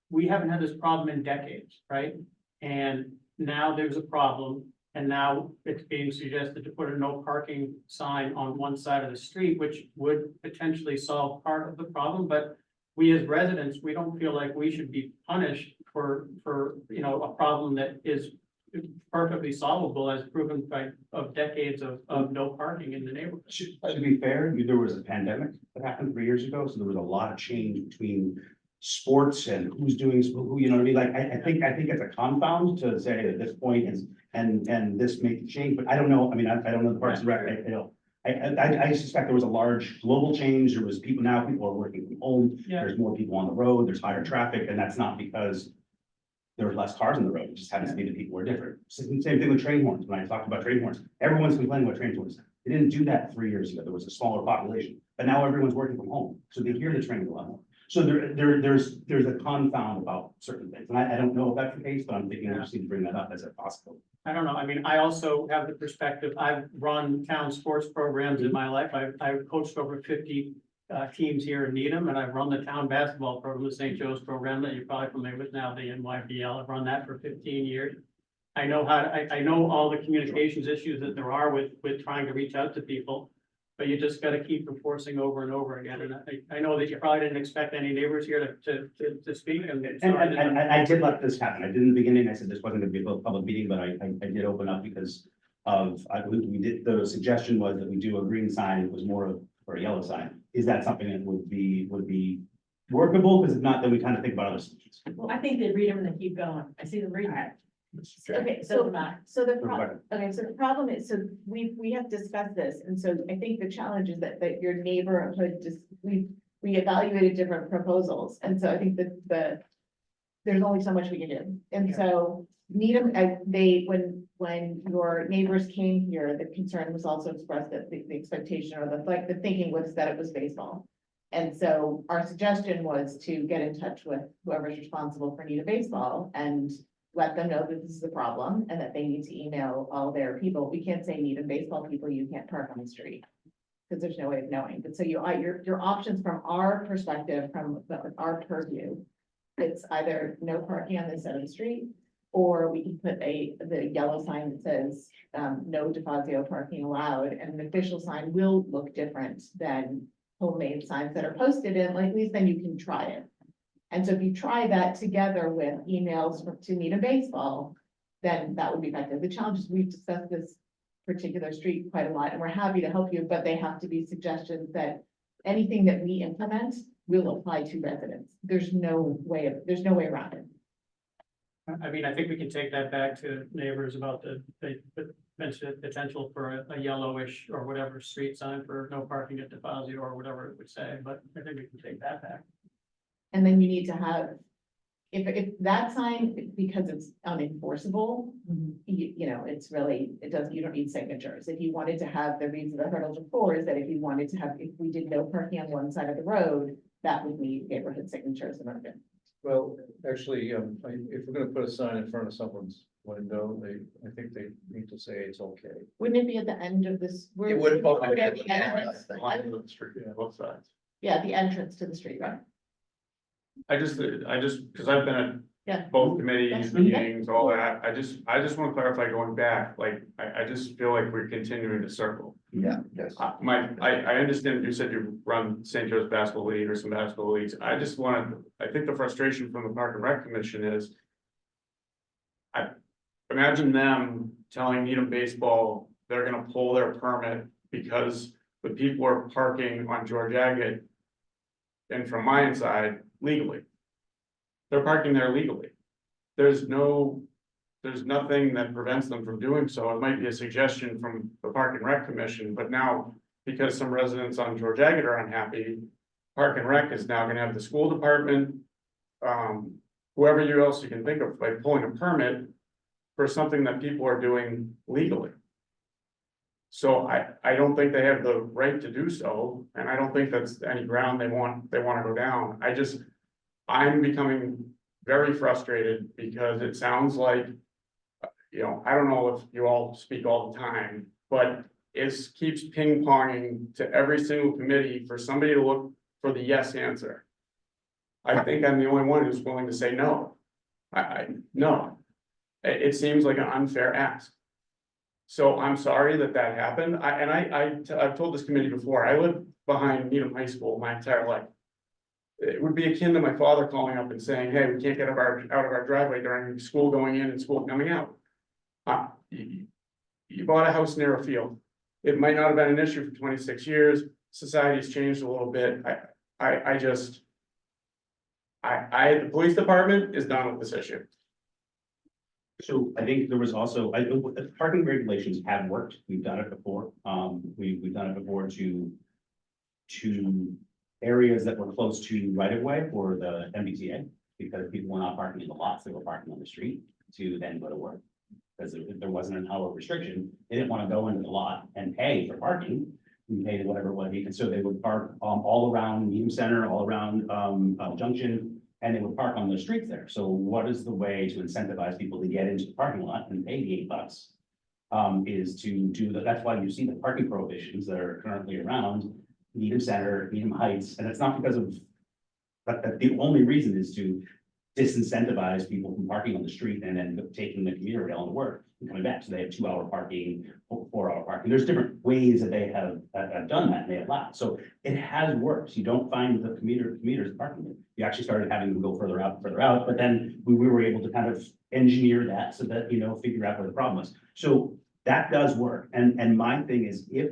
we haven't had this problem in decades, right? And now there's a problem. And now it's being suggested to put a no parking sign on one side of the street, which would potentially solve part of the problem, but we as residents, we don't feel like we should be punished for a problem that is perfectly solvable as proven by decades of no parking in the neighborhood. To be fair, there was a pandemic that happened 3 years ago, so there was a lot of change between sports and who's doing, who, what I mean? Like, I think it's a confound to say at this point is, and this may change, but I don't know. I mean, I don't know the Parks and Rec, I suspect there was a large global change. There was people are working from home. Yeah. There's more people on the road, there's higher traffic, and that's not because there were less cars on the road. It just happens to be that people were different. Same thing with train horns. When I talked about train horns, everyone's complaining about train horns. They didn't do that 3 years ago. There was a smaller population, but now everyone's working from home, so they hear the train a lot more. So there's a confound about certain things, and I don't know if that's the case, but I'm thinking I just need to bring that up as a possible. I don't know. I mean, I also have the perspective, I've run town sports programs in my life. I've coached over 50 teams here in Needham, and I've run the town basketball program, the St. Joe's program that you're probably familiar with now, the NYBL. I've run that for 15 years. I know I know all the communications issues that there are with trying to reach out to people, but you just gotta keep enforcing over and over again. And I know that you probably didn't expect any neighbors here to speak and. And I did let this happen. I did in the beginning, I said this wasn't gonna be a public meeting, but I did open up because we did, the suggestion was that we do a green sign. It was more of, or a yellow sign. Is that something that would be workable? Because if not, then we kind of think about other solutions. Well, I think they read them and they keep going. I see them reading it. Okay, Doesn't matter. so the problem is, so we have discussed this, and so I think the challenge is that your neighborhood just, we evaluated different proposals, and so I think that there's only so much we can do. And so Needham, when your neighbors came here, the concern was also expressed that the expectation or the thinking was that it was baseball. And so our suggestion was to get in touch with whoever's responsible for Needham baseball and let them know that this is a problem and that they need to email all their people. We can't say Needham baseball people, you can't park on the street. Because there's no way of knowing. But so your options from our perspective, from our purview, it's either no parking on this side of the street, or we can put the yellow sign that says no DeFazio parking allowed, and an official sign will look different than homemade signs that are posted in, like, at least then you can try it. And so if you try that together with emails to Needham baseball, then that would be effective. The challenge is we've discussed this particular street quite a lot, and we're happy to help you, but they have to be suggestions that anything that we implement will apply to residents. There's no way around it. I mean, I think we can take that back to neighbors about the mentioned potential for a yellowish or whatever street sign for no parking at Defazio or whatever it would say, but I think we can take that back. And then you need to have, if that sign, because it's unenforceable, you know, it's really, you don't need signatures. If you wanted to have, the reason the hurdles before is that if you wanted to have, if we did no parking on one side of the road, that would need neighborhood signatures in order. Well, actually, if we're gonna put a sign in front of someone's window, I think they need to say it's okay. Wouldn't it be at the end of this? It would both- Would it be at the entrance? Both sides. Yeah, the entrance to the street, right? I just, because I've been Yeah. at both committees, That's- meetings, all that, I just want to clarify going back, like, I just feel like we're continuing to circle. Yeah, yes. I understand you said you run St. Joe's Basketball League or some basketball leagues, I think the frustration from the Park and Rec Commission is. I imagine them telling Needham Baseball, they're gonna pull their permit because the people are parking on George Agate. And from my inside legally. They're parking there legally. There's nothing that prevents them from doing so. It might be a suggestion from the Park and Rec Commission, but now because some residents on George Agate are unhappy. Park and Rec is now gonna have the school department. Whoever else you can think of, like pulling a permit for something that people are doing legally. So I don't think they have the right to do so, and I don't think that's any ground they want to go down. I'm becoming very frustrated because it sounds like. I don't know if you all speak all the time, but it keeps ping ponging to every single committee for somebody to look for the yes answer. I think I'm the only one who's willing to say no. No. It seems like an unfair ask. So I'm sorry that happened. I've told this committee before, I lived behind Needham High School my entire life. It would be akin to my father calling up and saying, hey, we can't get out of our driveway during school going in and school coming out. You bought a house near a field. It might not have been an issue for 26 years. Society's changed a little bit. The police department is done with this issue. So I think there was also, parking regulations have worked, we've done it before, we've done it before to areas that were close to right of way for the MBTA, because people were not parking in the lots, they were parking on the street to then go to work. Because if there wasn't an hour restriction, they didn't want to go into the lot and pay for parking, and pay whatever it was, and so they would park all around Needham Center, all around Junction. And they would park on the streets there. So what is the way to incentivize people to get into the parking lot and pay the $8? Is to do that. That's why you see the parking prohibitions that are currently around Needham Center, Needham Heights, and it's not because of. But the only reason is to disincentivize people from parking on the street and then taking the commuter rail to work and coming back. So they have 2-hour parking, 4-hour parking. There's different ways that they have done that and they allow. So it has worked. You don't find the commuters parking. You actually started having them go further out, but then we were able to kind of engineer that so that, figure out where the problem was. So that does work. And my thing is, if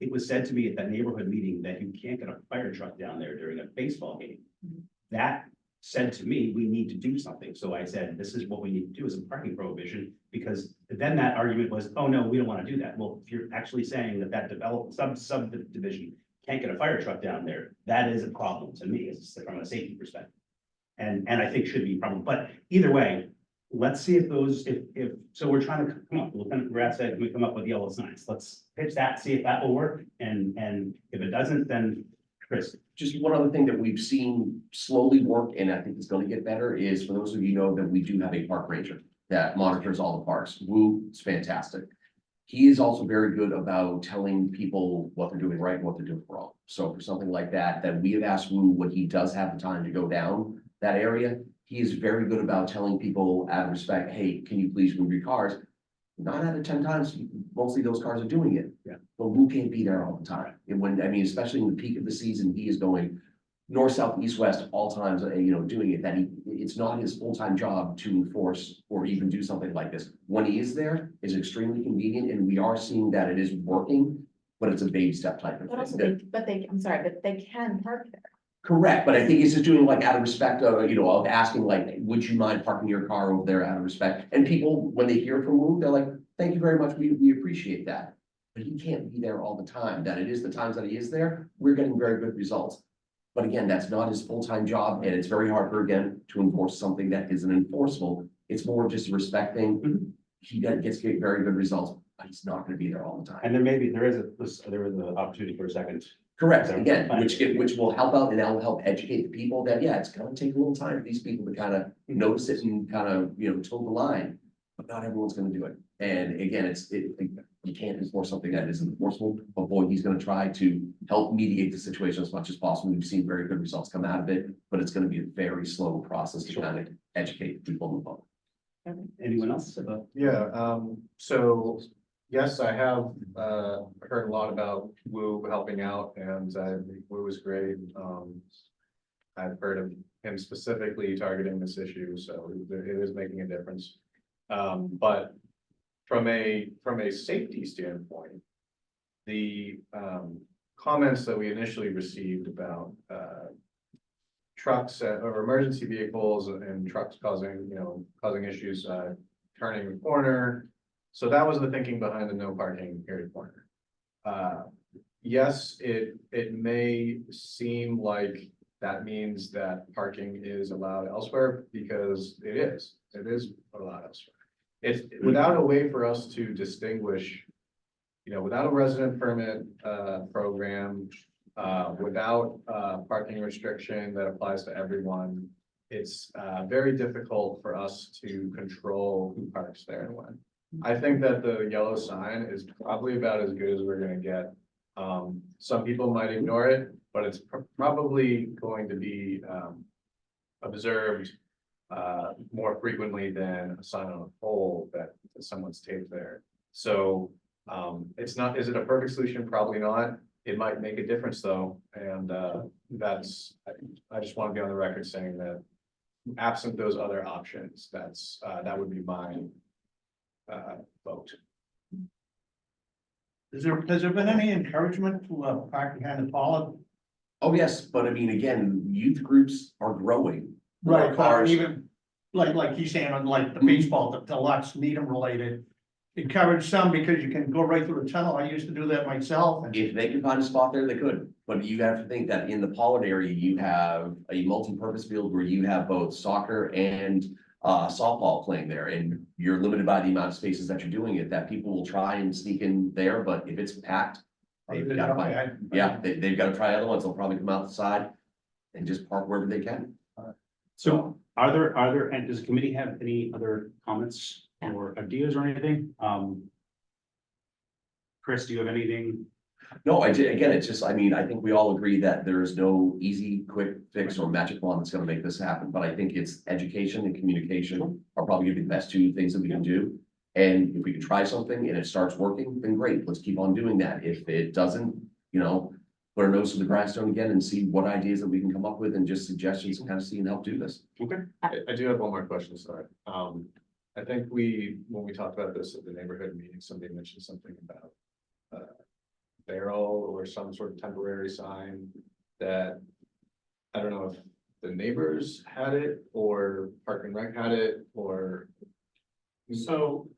it was said to me at that neighborhood meeting that you can't get a fire truck down there during a baseball game, that said to me, we need to do something. So I said, this is what we need to do is a parking prohibition, because then that argument was, oh, no, we don't want to do that. Well, if you're actually saying that subdivision can't get a fire truck down there, that is a problem to me from a safety perspective. And I think should be a problem, but either way, let's see if those, so we're trying to come up, Lieutenant Grass said, can we come up with yellow signs? Let's pitch that, see if that will work. And if it doesn't, then Chris. Just one other thing that we've seen slowly work, and I think it's gonna get better, is for those of you know that we do have a park ranger that monitors all the parks. Woo, it's fantastic. He is also very good about telling people what they're doing right and what they're doing wrong. So for something like that we have asked Woo when he does have the time to go down that area, he is very good about telling people out of respect, hey, can you please move your cars? 9 out of 10 times, mostly those cars are doing it. Yeah. But Woo can't be there all the time. And especially in the peak of the season, he is going north, south, east, west, all times, doing it, it's not his full-time job to enforce or even do something like this. When he is there, it's extremely convenient, and we are seeing that it is working, but it's a baby step type of But also, thing. I'm sorry, but they can park there. Correct, but I think it's just doing like out of respect of, of asking like, would you mind parking your car over there out of respect? And people, when they hear from Lou, they're like, thank you very much, we appreciate that. But he can't be there all the time, that it is the times that he is there, we're getting very good results. But again, that's not his full-time job, and it's very hard for, again, to enforce something that isn't enforceable. It's more just a respect thing. He gets very good results, but he's not gonna be there all the time. And there is an opportunity for a second. Correct, again, which will help out and that will help educate the people that, yeah, it's gonna take a little time for these people to kind of notice it and kind of, toe the line. But not everyone's gonna do it. And again, you can't enforce something that isn't enforceable, but boy, he's gonna try to help mediate the situation as much as possible. We've seen very good results come out of it, but it's gonna be a very slow process to kind of educate people in the public. Anyone else? Yeah, so, yes, I have, heard a lot about Wu helping out, and, Wu was great. I've heard of him specifically targeting this issue, so it is making a difference. But from a safety standpoint, the, comments that we initially received about, trucks or emergency vehicles and trucks causing issues, turning the corner. So that was the thinking behind the no parking area corner. Yes, it may seem like that means that parking is allowed elsewhere because it is allowed elsewhere. It's without a way for us to distinguish, without a resident permit, program, without parking restriction that applies to everyone, it's very difficult for us to control who parks there and when. I think that the yellow sign is probably about as good as we're gonna get. Some people might ignore it, but it's probably going to be observed more frequently than a sign on a pole that someone's taped there. So it's not, is it a perfect solution? Probably not. It might make a difference though, and I just want to be on the record saying that absent those other options, that would be my vote. Has there been any encouragement to park behind the pollard? Oh, yes, but I mean, again, youth groups are growing. More Right, but cars. even like he's saying, on like the baseball, the lots Needham related. Encourage some because you can go right through the tunnel. I used to do that myself. And If they could find a spot there, they could, but you have to think that in the Pollard area, you have a multi-purpose field where you have both soccer and softball playing there, and you're limited by the amount of spaces that you're doing it, that people will try and sneak in there, but if it's packed, they've got to find, they've got to try other ones. They'll probably come out the side and just park wherever they can. So and does the committee have any other comments or ideas or anything? Chris, do you have anything? No, again, it's just, I mean, I think we all agree that there's no easy, quick fix or magic wand that's gonna make this happen, but I think it's education and communication are probably gonna be the best two things that we can do. And if we can try something and it starts working, then great, let's keep on doing that. If it doesn't, put our nose to the grindstone again and see what ideas that we can come up with and just suggestions and kind of see and help do this. Okay. I do have one more question, sorry. I think when we talked about this at the neighborhood meeting, somebody mentioned something about barrel or some sort of temporary sign that, I don't know if the neighbors had it or Park and Rec had it or. So,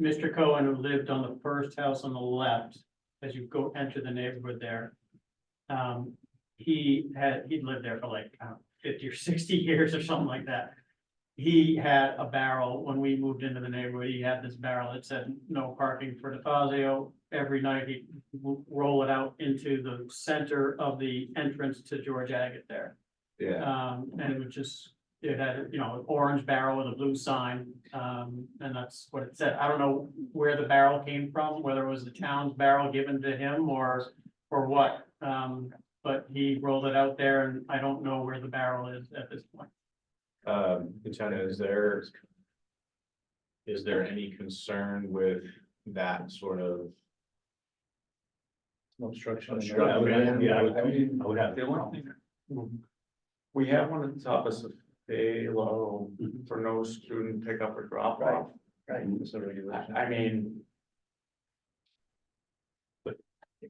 Mr. Cohen, who lived on the first house on the left, as you enter the neighborhood there. He'd lived there for like 50 or 60 years or something like that. He had a barrel when we moved into the neighborhood. He had this barrel that said no parking for DeFazio. Every night he'd roll it out into the center of the entrance to George Agate there. Yeah, And it was just, it had, an orange barrel with a blue sign, and that's what it said. I don't know where the barrel came from, whether it was the town's barrel given to him or what. But he rolled it out there and I don't know where the barrel is at this point. Lieutenant, is there any concern with that sort of? Obstruction. I would have. We have one at the top of Phalo for no student pickup or drop off. Right. I mean. But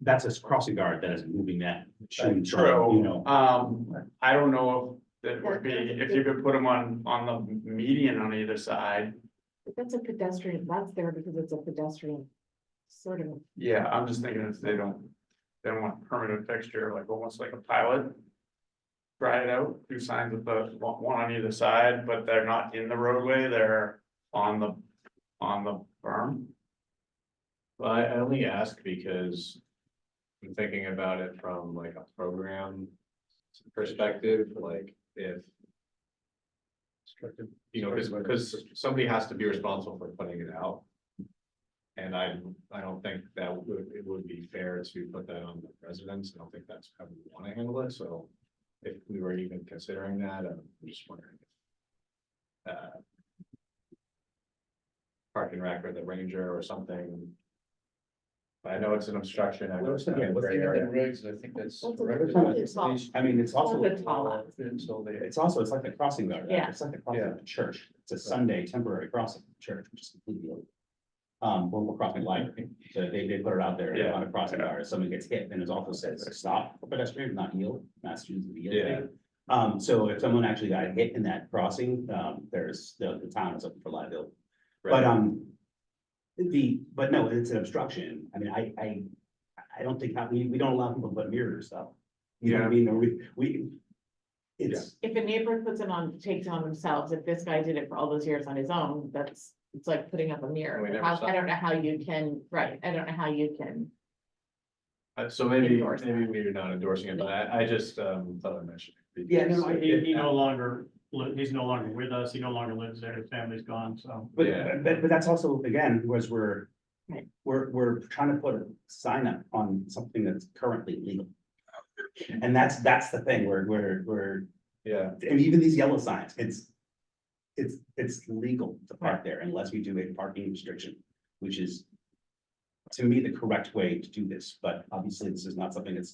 that's a crossing guard that is moving that. True. You know, I don't know if it would be, if you could put them on the median on either side. But that's a pedestrian, that's there because it's a pedestrian sort of. Yeah, I'm just thinking if they don't want permanent fixture, like almost like a pilot. Try it out, do signs with the one on either side, but they're not in the roadway, they're on the berm. Well, I only ask because I'm thinking about it from like a program perspective, like if. You know, because somebody has to be responsible for putting it out. And I don't think that it would be fair to put that on the residents. I don't think that's how we want to handle it, so. If we were even considering that, I'm just wondering. Park and Rec or the ranger or something. I know it's an obstruction. I know it's not a gray area. regs, I think that's. I mean, it's also. That's a tall one. It's also, it's like the crossing guard, right? Yeah. It's like the crossing of the church. It's a Sunday temporary crossing of the church, which is completely. illegal. When we're crossing light, so they put it out there Yeah. on a crossing guard, if someone gets hit, then it also says stop for pedestrians, not yield, Massachusetts is the yield Yeah. thing. So if someone actually got hit in that crossing, there's, the town is open for liability. But, but no, it's an obstruction. I mean, I don't think, we don't allow people to put mirrors up. You know what I mean? Or we, it's, If a neighbor puts it on, takes it on themselves, if this guy did it for all those years on his own, it's like putting up a mirror. We never How- saw I don't know how you can, right, I don't know how you can. So maybe Endorse that. we're not endorsing it, but I just thought I mentioned. it Yeah, no, because He no longer, he's no longer with us, he no longer lives there, his family's gone, so. but, Yeah. but that's also, again, was we're Right. we're trying to put a sign up on something that's currently legal. And that's the thing, we're, Yeah, and even these yellow signs, it's legal to park there unless we do a parking restriction, which is. To me, the correct way to do this, but obviously this is not something that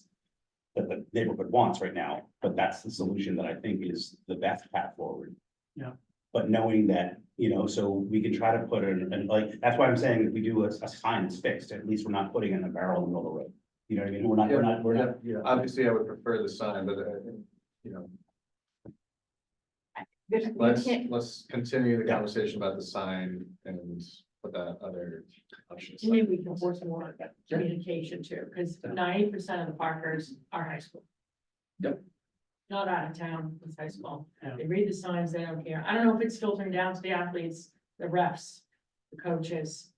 the neighborhood wants right now, but that's the solution that I think is the best path forward. Yeah. But knowing that, you know, so we can try to put in, and like, that's why I'm saying if we do a sign that's fixed, at least we're not putting it in a barrel in the middle of the road. You know what I mean? We're not. yeah, obviously I would prefer the sign, but you know, You let's can't, continue the Yeah. conversation about the sign and put that other option. aside. Maybe we can force more communication too, because 90% of the parkers are high school. Yep. Not out of town, it's high school. Yeah. They read the signs, they don't care. I don't know if it's filtering down to the athletes, the refs, the coaches.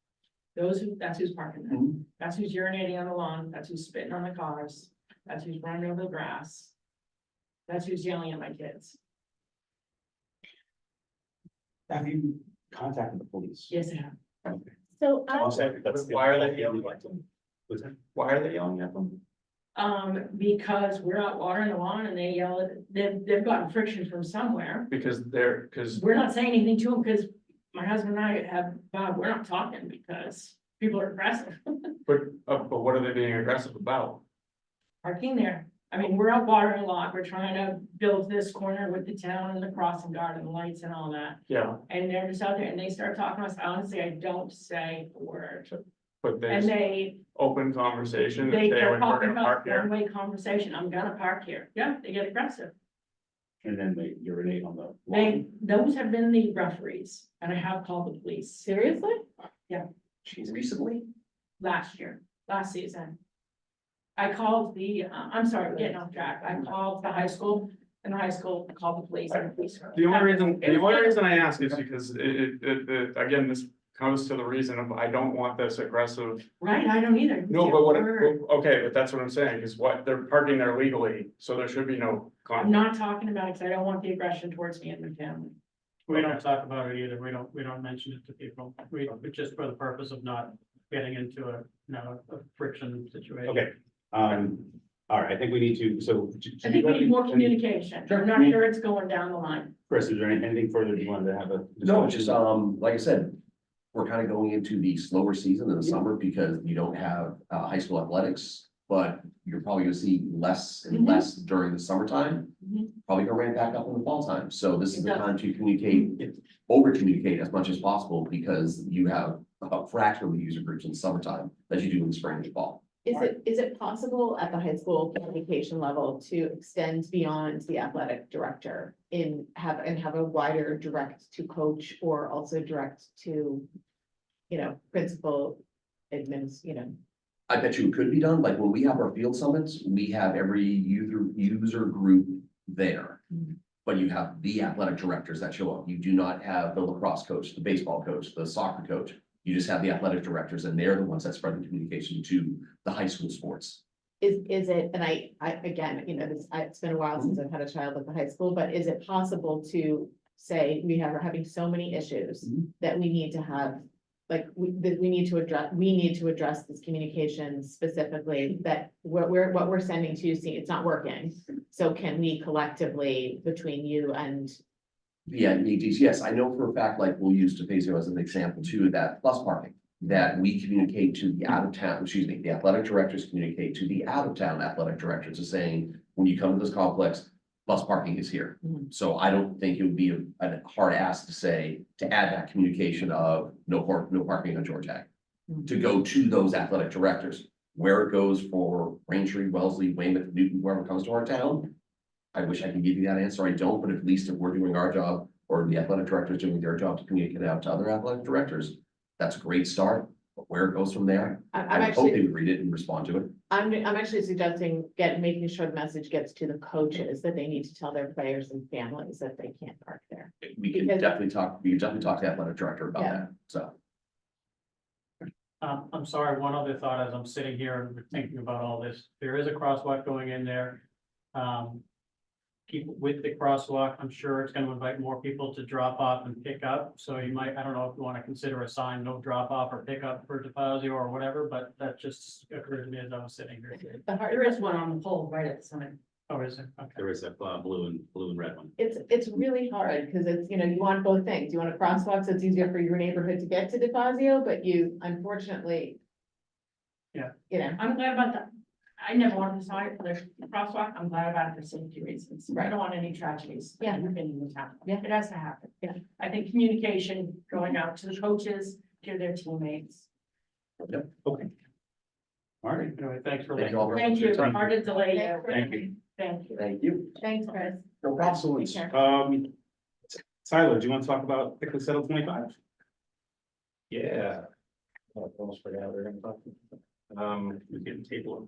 That's who's parking there. Mhm. That's who's urinating on the lawn. That's who's spitting on the cars. That's who's running over the grass. That's who's yelling at my kids. Have you contacted the police? Yes, I have. So I'll say that's the- Why are they yelling at them? What's that? Why are they yelling at them? Because we're out watering the lawn and they yell at, they've gotten friction from somewhere. Because We're not saying anything to them because my husband and I we're not talking because people are aggressive but what are they being aggressive about? parking there. I mean, we're out watering a lot. We're trying to build this corner with the town and the crossing guard and the lights and all that. Yeah, And they're just out there and they start talking to us. Honestly, I don't say a word. but And there's they, open conversation, they say, they're we're talking gonna park about here. one-way conversation. I'm gonna park here. Yeah, they get aggressive. And then they urinate on the. They, those have been the referees and I have called the police seriously? Recently, last season. I called I'm sorry, we're getting off track. I called the high school and the high school called the police and the police. The only reason I ask is because again, this comes to the reason of I don't want this aggressive. Right, I don't either. No, but Word. okay, but that's what I'm saying, is what, they're parking there legally, so there should be no I'm conflict. not talking about it because I don't want the aggression towards me and my family. We don't talk about it either, we don't mention it to people, just for the purpose of not getting into a friction situation. Okay, all right, I think we need to, so. I think we need more communication. I'm not sure it's going down the line. Chris, is there anything further you wanted to have a? no, just, like I said, we're kind of going into the slower season in the summer because you don't have, high school athletics. But you're probably gonna see less and Mhm. less during the summertime, Mhm. probably gonna ramp back up in the fall time. So this is the It does. time to communicate, over communicate as much as possible because you have a fraction of the user groups in the summertime as you do in the spring and fall. Is it possible at the high school communication level to extend beyond the athletic director have a wider direct to coach or also direct to, principal admins. I bet you it could be done, like when we have our field summits, we have every user group there. Mhm. But you have the athletic directors that show up. You do not have the lacrosse coach, the baseball coach, the soccer coach. You just have the athletic directors and they're the ones that spread the communication to the high school sports. Is it, and I, again, it's been a while since I've had a child at the high school, but is it possible to say we're having so many issues Mhm. that we need to have, like, that we need to address this communication specifically, that what we're sending to you, see, it's not working. So can we collectively, between you and, Yeah, yes, I know for a fact, like we'll use DeFazio as an example too, that bus parking. That we communicate to the out of town, the athletic directors communicate to the out of town athletic directors of saying, when you come to this complex, bus parking is here. Mhm. So I don't think it would be a hard ask to say, to add that communication of no parking on George Ag. Mhm. To go to those athletic directors, where it goes for Braintree, Wellesley, Weymouth, Newton, whoever comes to our town. I wish I could give you that answer. I don't, but at least if we're doing our job or the athletic director is doing their job to communicate out to other athletic directors, that's a great start. But where it goes from there, I'm I would hope actually. they would read it and respond to it. I'm actually suggesting making sure the message gets to the coaches that they need to tell their players and families that they can't park there. We can Because- definitely talk to the athletic director about Yeah. that, so. I'm sorry, one other thought as I'm sitting here and thinking about all this, there is a crosswalk going in there. Keep with the crosswalk, I'm sure it's gonna invite more people to drop off and pick up, so you might, I don't know if you wanna consider a sign, no drop off or pick up for DeFazio or whatever, but that just occurred to me as I was sitting here. There is one on the pole right at the summit. Oh, is it? Okay. There is a blue and red one. It's really hard, because it's, you want both things, you want a crosswalk, so it's easier for your neighborhood to get to DeFazio, but you unfortunately. Yeah. I'm glad about that. I never wanted to sign for the crosswalk. I'm glad about it for safety reasons. I don't want any tragedies. Yeah. In the town. Yeah. It has to happen. Yeah. I think communication going out to the coaches, to their teammates. All right. Anyway, thanks for. Thank you all very Thank much for your you. time. Hard to delay you. Thank you. Thank you. Thank you. Thanks, Chris. No problem. Take care. Tyler, do you want to talk about Thickly Settled 25? Yeah. Almost forgot we were gonna talk. We're getting table.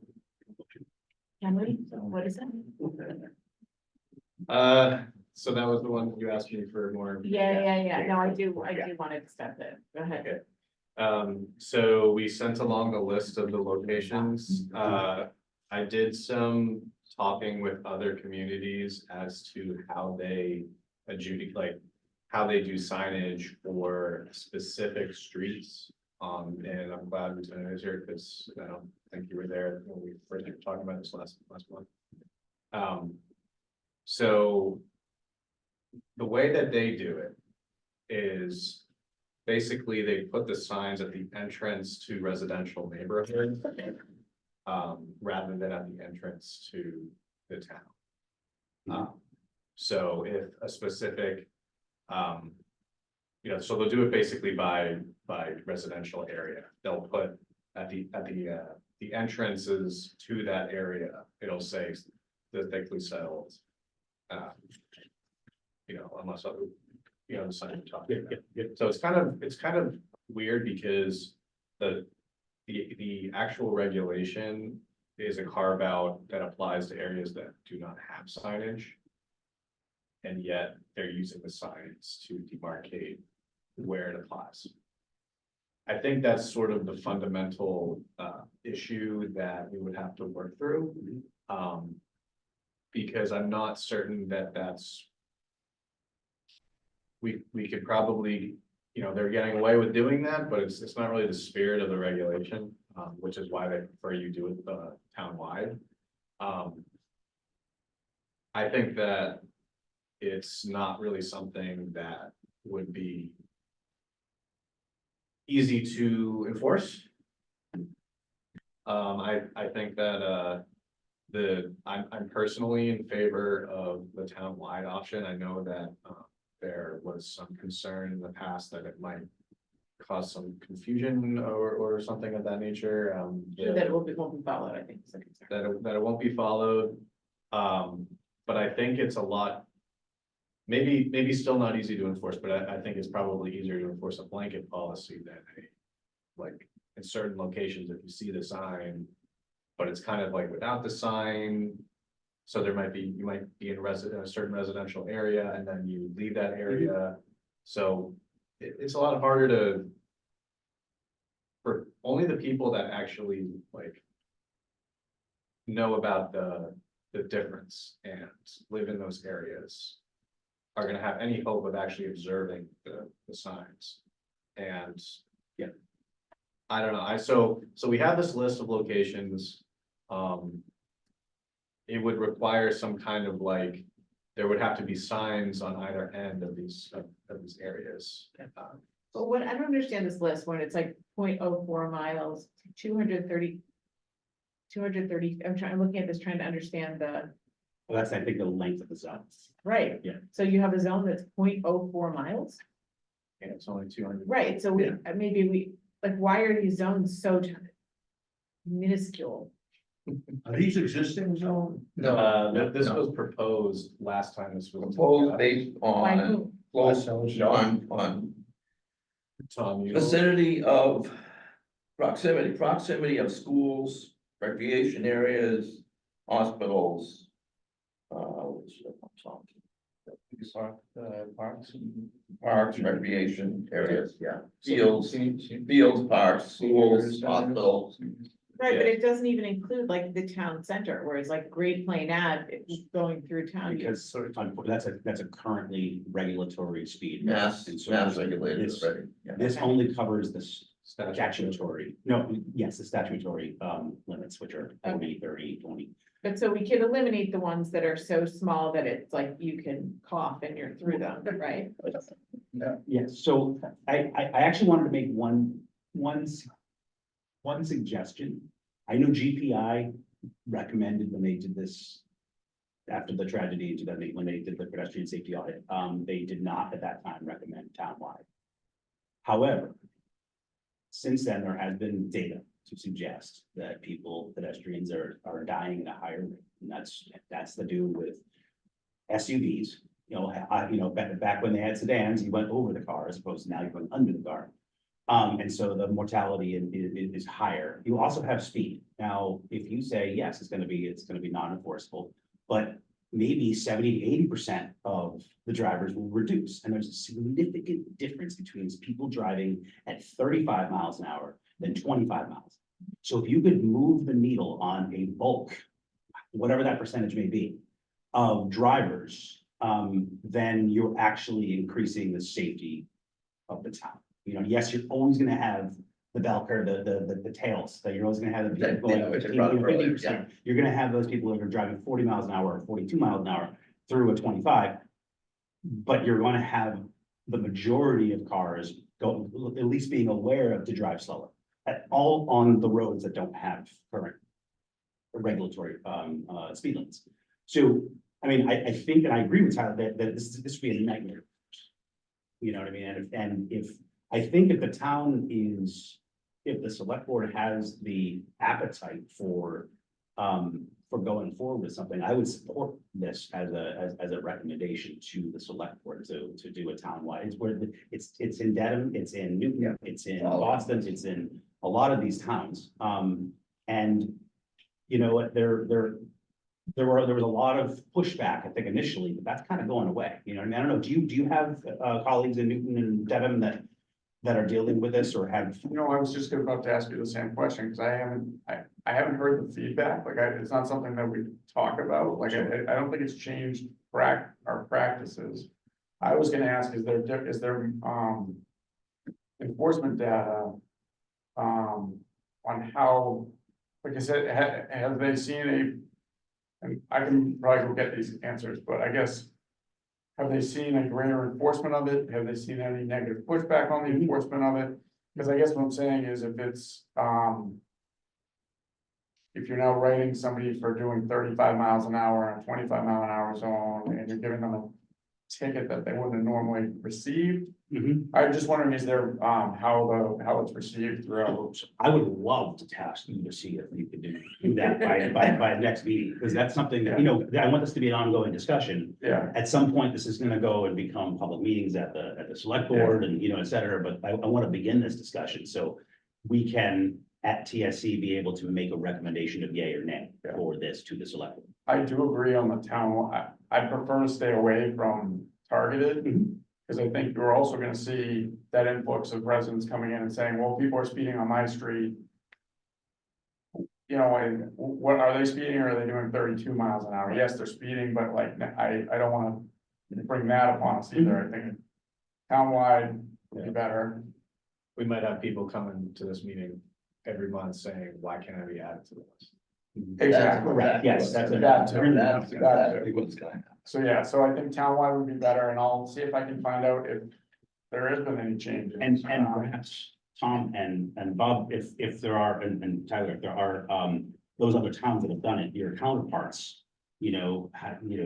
Can we? What is it? So that was the one you asked me for more. Yeah. No, I do want to discuss it. Go ahead. Okay. So we sent along a list of the locations. I did some talking with other communities as to how they adjudicate, like, how they do signage for specific streets. And I'm glad Lieutenant is here because I don't think you were there when we first were talking about this last month. So the way that they do it is basically they put the signs at the entrance to residential neighborhoods rather than at the entrance to the town. So if a specific, so they'll do it basically by residential area. They'll put at the entrances to that area, it'll say the thickly settled. Unless the sign you're talking about. So it's kind of weird because the actual regulation is a carve out that applies to areas that do not have signage. And yet they're using the signs to demarcate where it applies. I think that's sort of the fundamental issue that we would have to work through. Because I'm not certain that that's. We could probably, they're getting away with doing that, but it's not really the spirit of the regulation, which is why they prefer you do it townwide. I think that it's not really something that would be easy to enforce. I think that I'm personally in favor of the townwide option. I know that there was some concern in the past that it might cause some confusion or something of that nature, That it won't be followed, I think. is the concern. that it won't be followed. But I think it's a lot. Maybe still not easy to enforce, but I think it's probably easier to enforce a blanket policy than like in certain locations, if you see the sign. But it's kind of like without the sign. So you might be in a certain residential area and then you leave that area. So it's a lot harder to. For only the people that actually like. Know about the difference and live in those areas. Are gonna have any hope of actually observing the signs. And, yeah. I don't know, so we have this list of locations. It would require some kind of like, there would have to be signs on either end of these areas. But what, I don't understand this list when it's like 0.04 miles, 230. 230, I'm looking at this, trying to understand the, Well, that's, I think, the length of the zone. right. Yeah. So you have a zone that's 0.04 miles, And it's only 200. right, so we, maybe we, like, why are these zones so minuscule? Are these existing zone? No, this was proposed last time this was. Proposed based By on, whom? on Tom, you. vicinity of proximity of schools, recreation areas, hospitals. Parks, recreation areas, yeah, fields, parks, schools, hospitals. Right, but it doesn't even include like the town center, whereas like Great Plain Ave, it's going through town. Because that's a currently regulatory speed. Mass And so regulated this- already, yeah. This only covers this Statutory. statutory, the statutory limits, which are 40, 30, 20. But so we could eliminate the ones that are so small that it's like you can cough and you're through them, right? Yes, so I actually wanted to make one suggestion. I know GPI recommended when they did this. After the tragedy in 2008, when they did the pedestrian safety audit, they did not at that time recommend townwide. However, since then, there has been data to suggest that pedestrians are dying at a higher rate, and that's to do with SUVs. Back when they had sedans, you went over the car as opposed to now you're going under the car. And so the mortality is higher. You also have speed. Now, if you say, yes, it's gonna be non-enforceable, but maybe 70 to 80% of the drivers will reduce. And there's a significant difference between people driving at 35 miles an hour than 25 miles. So if you could move the needle on a bulk, whatever that percentage may be, of drivers, then you're actually increasing the safety of the town. Yes, you're always gonna have the bell curve, the tails, that you're always gonna have the people Yeah, going which 15, I brought up earlier, 50%. You're gonna have those people that are driving 40 miles an hour or 42 miles an hour through a 25. But you're gonna have the majority of cars go, at least being aware of to drive slower. All on the roads that don't have current regulatory speed limits. So, I mean, I think, and I agree with Tyler, that this would be a nightmare. You know what I mean? And if the town is, if the select board has the appetite for going forward with something, I would support this as a recommendation to the select board to do a townwide. It's where it's in Dedham, it's in Newton, it's in Boston, it's in a lot of these towns. And you know what, there was a lot of pushback, I think, initially, but that's kind of going away. You know what I mean? I don't know, do you have colleagues in Newton and Dedham that are dealing with this or have? I was just about to ask you the same question, because I haven't heard the feedback, it's not something that we talk about, I don't think it's changed our practices. I was gonna ask, is there enforcement data on how, like I said, have they seen and I can probably go get these answers, but I guess, have they seen a greater enforcement of it? Have they seen any negative pushback on the enforcement of it? Because I guess what I'm saying is if it's, if you're now writing somebody for doing 35 miles an hour and a 25 mile an hour zone, and you're giving them a ticket that they wouldn't have normally received. Mhm. I'm just wondering, is there, how it's received throughout? I would love to task you to see if you could do that by next meeting, because that's something that, you know, I want this to be an ongoing discussion. Yeah, At some point, this is gonna go and become public meetings at the select board and, you know, et cetera, but I want to begin this discussion, so we can, at TSC, be able to make a recommendation of yay or nay Yeah. for this to the select board. I do agree on the town, I prefer to stay away from targeted. Mhm. Cause I think you're also gonna see that influx of residents coming in and saying, well, people are speeding on my street. You know, and what, are they speeding or are they doing 32 miles an hour? Yes, they're speeding, but like, I don't wanna bring that upon us either, I think. Townwide would be better. We might have people coming to this meeting every month saying, why can't I be added to the list? Exactly. Correct, yes, that's a- That too. That's exactly what's gonna happen. So yeah, so I think townwide would be better and I'll see if I can find out if there has been any changes. And perhaps Tom and Bob, if there are, and Tyler, if there are, those other towns that have done it, your counterparts. You know,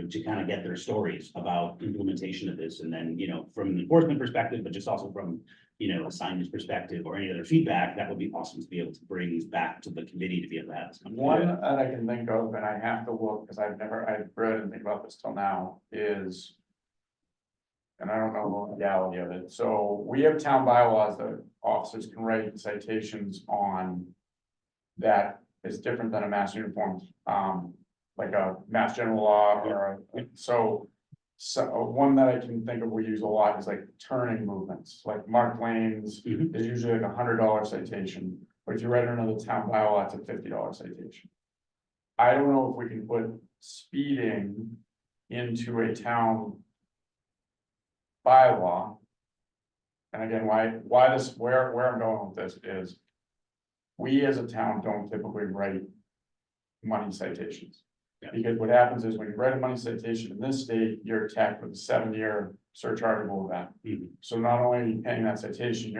to kind of get their stories about implementation of this, and then, you know, from an enforcement perspective, but just also from, you know, a signage perspective or any other feedback, that would be awesome to be able to bring these back to the committee to be able to have this. One that I can think of, and I have to look, because I really didn't think about this till now, is. And I don't know the legality of it, so we have town bylaws that officers can write citations on. That is different than a mass uniform, like a mass general law or, so. So one that I can think of we use a lot is like turning movements, like marked lanes, Mhm. is usually like $100 citation. But if you write another town bylaw, it's a $50 citation. I don't know if we can put speeding into a town bylaw. And again, why this, where I'm going with this is. We as a town don't typically write money citations. Yeah. Because what happens is when you write a money citation in this state, you're attacked with a 7-year surchargeable event. Mhm. So not only are you paying that citation,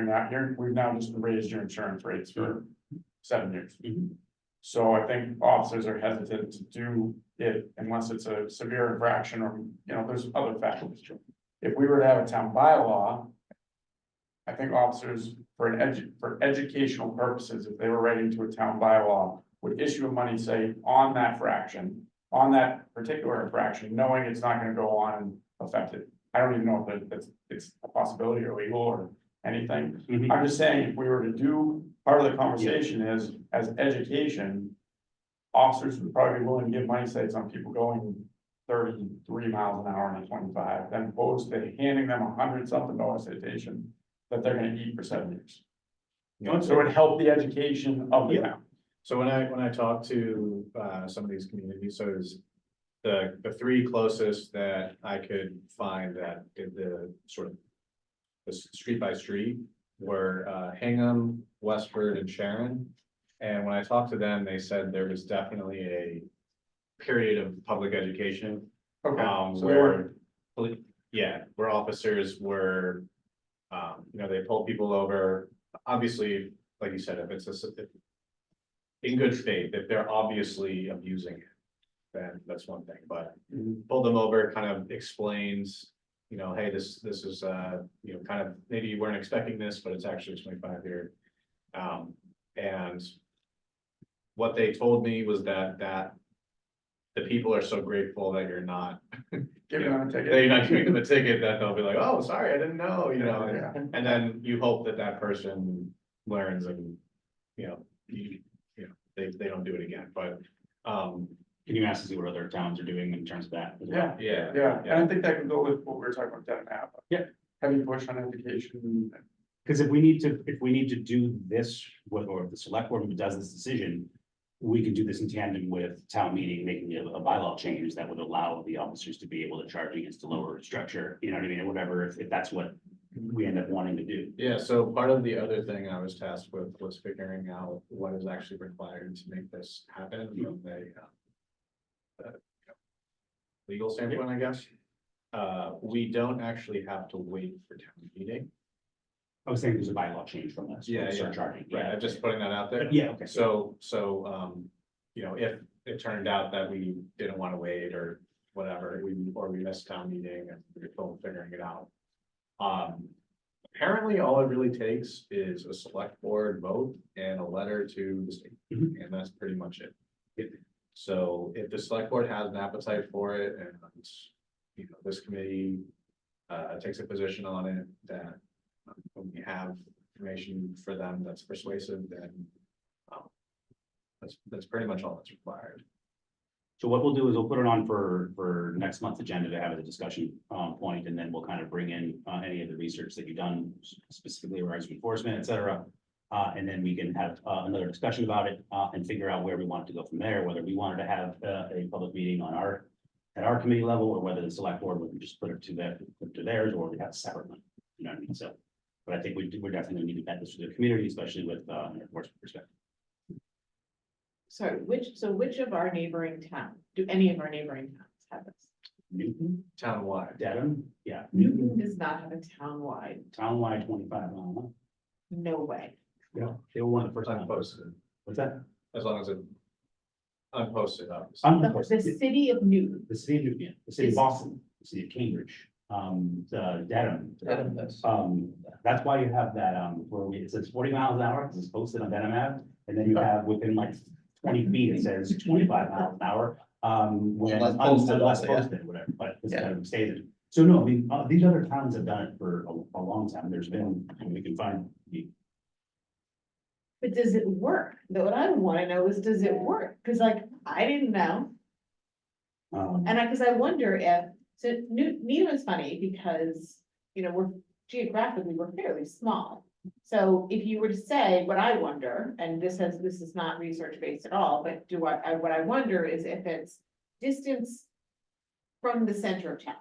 we've now just raised your insurance rates for 7 years. Mhm. So I think officers are hesitant to do it unless it's a severe infraction or, you know, there's other factors. If we were to have a town bylaw. I think officers for educational purposes, if they were writing to a town bylaw, would issue a money say on that fraction. On that particular infraction, knowing it's not gonna go on and affect it. I don't even know if it's a possibility or legal or anything. Mhm. I'm just saying, if we were to do, part of the conversation is, as education. Officers would probably be willing to give money sites on people going 33 miles an hour and a 25, than opposed to handing them $100-something citation. That they're gonna eat for 7 years. So it helped the education of the town. So when I talk to some of these communities, so is the three closest that I could find that did the sort of. The street by street were Hingham, Westford and Sharon. And when I talked to them, they said there was definitely a period of public education. Okay, so they Where, were, yeah, where officers were. You know, they pulled people over, obviously, like you said, if it's in good faith, if they're obviously abusing it, then that's one thing, but pulled them over, kind of explains, you know, hey, this is, you know, kind of, maybe you weren't expecting this, but it's actually 25 here. And what they told me was that the people are so grateful that you're not giving them a ticket. they're not giving them a ticket, that they'll be like, oh, sorry, I didn't know, you know, Yeah. and then you hope that person learns and, you know, they don't do it again, but, Can you ask to see what other towns are doing in terms of that? as well? Yeah, and I think that can go with what we were talking about down in Napa. Yeah. Heavy push on education. Because if we need to do this, or if the select board does this decision. We could do this in tandem with town meeting, making a bylaw change that would allow the officers to be able to charge against a lower structure, you know what I mean, or whatever, if that's what. We end up wanting to do. yeah, so part of the other thing I was tasked with was figuring out what is actually required to make this happen from a legal standpoint, I guess. We don't actually have to wait for town meeting. I was saying there's a bylaw change from this. Yeah, yeah. Surcharging, Right, I'm just putting that out there. But yeah, okay. So, you know, if it turned out that we didn't want to wait or whatever, or we missed town meeting and we're still figuring it out. Apparently, all it really takes is a select board vote and a letter to the state, and that's pretty much it. So if the select board has an appetite for it, and this committee takes a position on it, that when we have information for them that's persuasive, then that's pretty much all that's required. So what we'll do is we'll put it on for next month's agenda to have a discussion point, and then we'll kind of bring in any of the research that you've done specifically regarding enforcement, et cetera. And then we can have another discussion about it and figure out where we want it to go from there, whether we wanted to have a public meeting on at our committee level, or whether the select board would just put it to theirs, or we have a separate one, you know what I mean? So, but I think we're definitely gonna need to vet this with the community, especially with an enforcement perspective. Sorry, which of our neighboring towns, do any of our neighboring towns have this? Newton, Townwide. Dedham, yeah, Newton Newton, does not have a townwide, townwide 25 mile. no way. Yeah, they were one of the first. Unposted, What's that? as long as it unposted, obviously. The city of Newton, The city of Newton, the city of Boston, the city of Cambridge, the Dedham. That's why you have that, it says 40 miles an hour, because it's posted on Dedham Ave, and then you have within like 20 feet, it says 25 miles an hour. When Unless posted unless also, yeah. posted, whatever, but it's Yeah. kind of stated. So no, I mean, these other towns have done it for a long time. There's been, and we can find the. but does it work? What I wanna know is, does it work? Cause like, I didn't know. And cause I wonder if, so Needham is funny because, we're geographically, we're fairly small. So if you were to say, what I wonder, and this is not research based at all, but what I wonder is if it's distance from the center of town.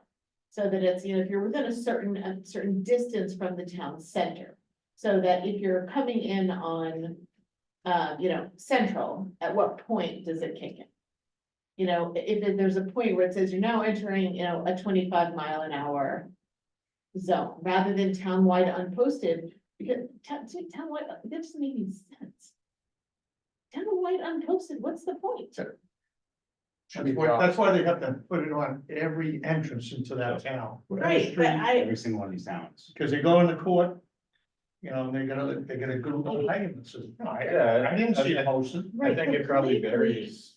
So that it's, if you're within a certain distance from the town center. So that if you're coming in on, central, at what point does it kick in? If there's a point where it says you're now entering, a 25 mile an hour zone, rather than townwide unposted, because townwide, that doesn't make any sense. Townwide unposted, what's the point? That's why they have to put it on every entrance into that town. Right, but Every single one of these towns. Because they go in the court, and they gotta Google item that says, no, Yeah, I didn't see it posted. I think it probably Right. varies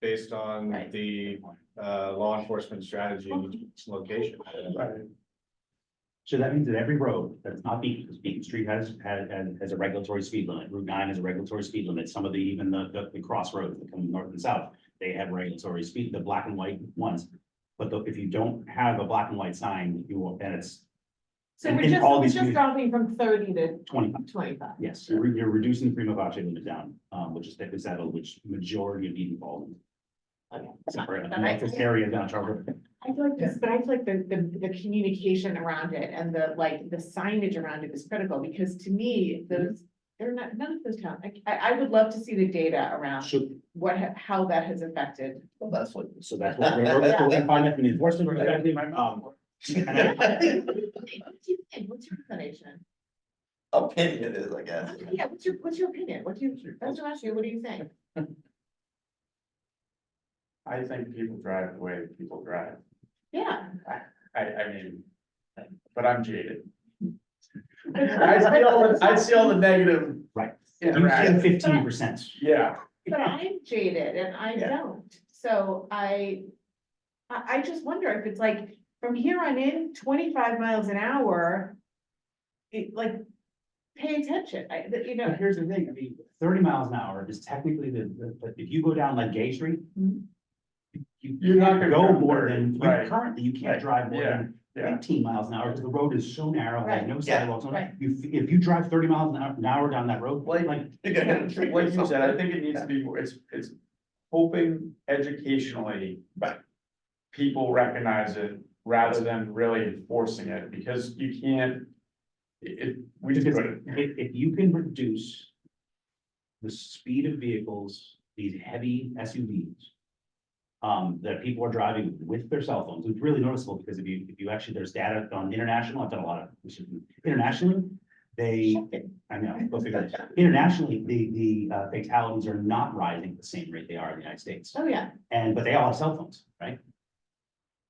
based on Right. the law enforcement strategy in each location. Right. So that means that every road that's not Beacon, because Beacon Street has a regulatory speed limit, Route 9 has a regulatory speed limit, some of even the crossroads that come north and south, they have regulatory speed, the black and white ones. But if you don't have a black and white sign, you will, and it's So And we're in just, all we're these just dropping from 30 to 25. 25. Yes, you're reducing the prima facie limit down, which is thickly settled, which majority of Eden falls. Okay. Except for But I- this area down Charter. I feel like this, but I feel like the communication around it and the signage around it is critical, because to me, they're not, none of those towns, I would love to see the data around So, how that has affected. Well, that's what. so that's what we're gonna find out from the enforcement perspective. And I- What's your inclination? Opinion is, I guess. Yeah, what's your opinion? That's what I'm asking you, what do you think? I think people drive the way people drive. Yeah. I mean, but I'm jaded. I see all the negative. Right. Yeah, You right. can 15%. Yeah. But I'm jaded and I Yeah. don't, so I just wonder if it's like, from here on in, 25 miles an hour. Pay attention, But here's the thing, I mean, 30 miles an hour is technically if you go down like Gay Street. Mhm. You're not can't gonna go go more 30, than, right. currently, you can't Right. drive more Yeah. than Yeah. 15 miles an hour, because the road is so narrow, there's no Right. sidewalks. Right. If you drive 30 miles an hour down that road, Like- like, Like you said, I think it needs to be, it's hoping educationally, but people recognize it rather than really enforcing it, because you can't. We just because couldn't. if you can reduce the speed of vehicles, these heavy SUVs. That people are driving with their cell phones, it's really noticeable, because if you actually, there's data on international, I've done a lot of, internationally. I know, go figure it. Internationally, the fatalities are not rising at the same rate they are in the United States, Oh, yeah, but they all have cell phones, right?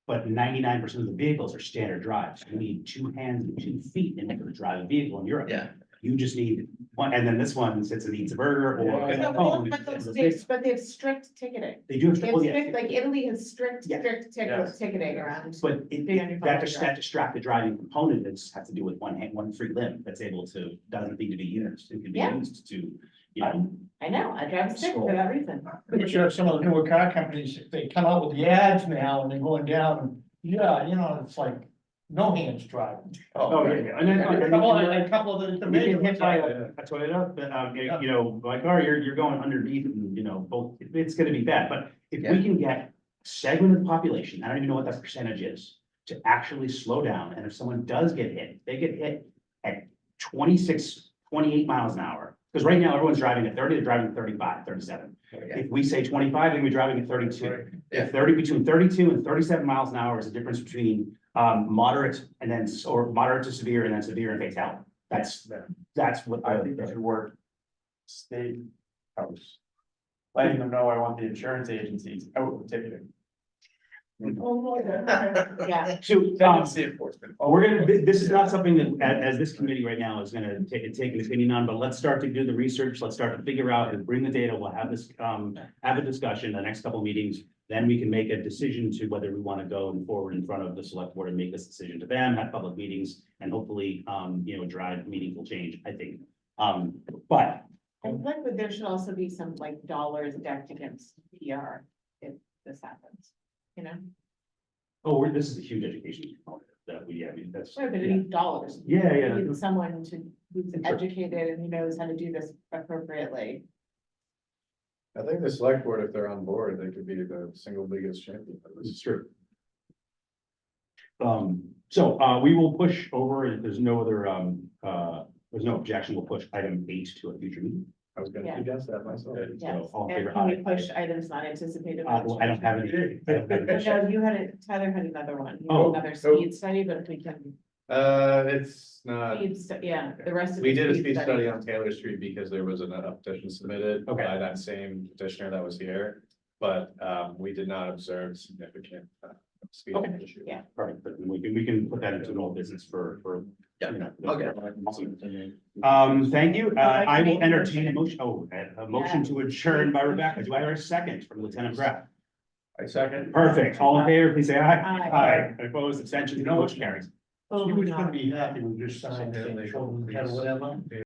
But 99% of the vehicles are standard drives. You need 2 hands and 2 feet in order to drive a vehicle in Europe. Yeah. You just need one, and then this one sits and eats a burger or. Yeah. a phone. But they have strict ticketing. They do have, They have well, yeah, strict, like Italy has strict Yeah. ticketing around. but Big on your that phone, right? distracted driving component that's has to do with one hand, one free limb that's able to, doesn't need to be used. It can be Yeah. used to, you know. I know, I drive a stick for that reason. I'm sure some of the newer car companies, they come out with the ads now and they're going down, and yeah, you know, it's like, no hands driving. Oh, yeah, and then. A couple of the You get hit by major a Toyota, but, you know, my car, you're going underneath and, you know, both, it's gonna be bad, but if we can get a segment of the population, I don't even know what that percentage is, to actually slow down, and if someone does get hit, they get hit at 26, 28 miles an hour. Because right now, everyone's driving at 30, they're driving at 35, 37. If we say 25, then we're driving at 32. Yeah. If 30, between 32 and 37 miles an hour is the difference between moderate and then, or moderate to severe and then severe and fatality. That's what I think we should work state house. Letting them know I want the insurance agencies out with ticketing. Yeah, So, Tendency enforcement. we're gonna, this is not something that, as this committee right now is gonna take an opinion on, but let's start to do the research, let's start to figure out and bring the data, we'll have this, have a discussion, the next couple meetings. Then we can make a decision to whether we wanna go forward in front of the select board and make this decision to them, have public meetings, and hopefully, you know, drive meaningful change, I think. But I feel like there should also be some like dollars decked against PR if this happens, you know? oh, this is a huge education component that we, I mean, that's. Right, but it needs dollars. Yeah, You yeah. need someone who's Sure. educated and who knows how to do this appropriately. I think the select board, if they're on board, they could be the single biggest champion. of This this. is true. So, we will push over, and if there's no other, there's no objection, we'll push item 8 to a future meeting. I was gonna Yeah. suggest that myself. Yes, So, all in and favor, can we aye. push items not anticipated? Well, I don't have any. I don't have any. No, you had it, Tyler had another one, He had Oh, another speed study, but if we can, It's not, yeah, the rest of. we the did a speed study on Taylor Street because there was a petition submitted Okay. by that same petitioner that was here. But, we did not observe significant, speed Okay. issue. Yeah. Perfect, but we can put that into an old business for. Yeah, you know, okay. Thank you, I will entertain a motion, a motion to adjourn by Rebecca, do I hear a second from Lieutenant Graff? I second. Perfect, all in favor, please say aye. Aye. Opposed, abstentions, You know, motion carries. Oh, She was no. gonna be happy with just signing, whatever.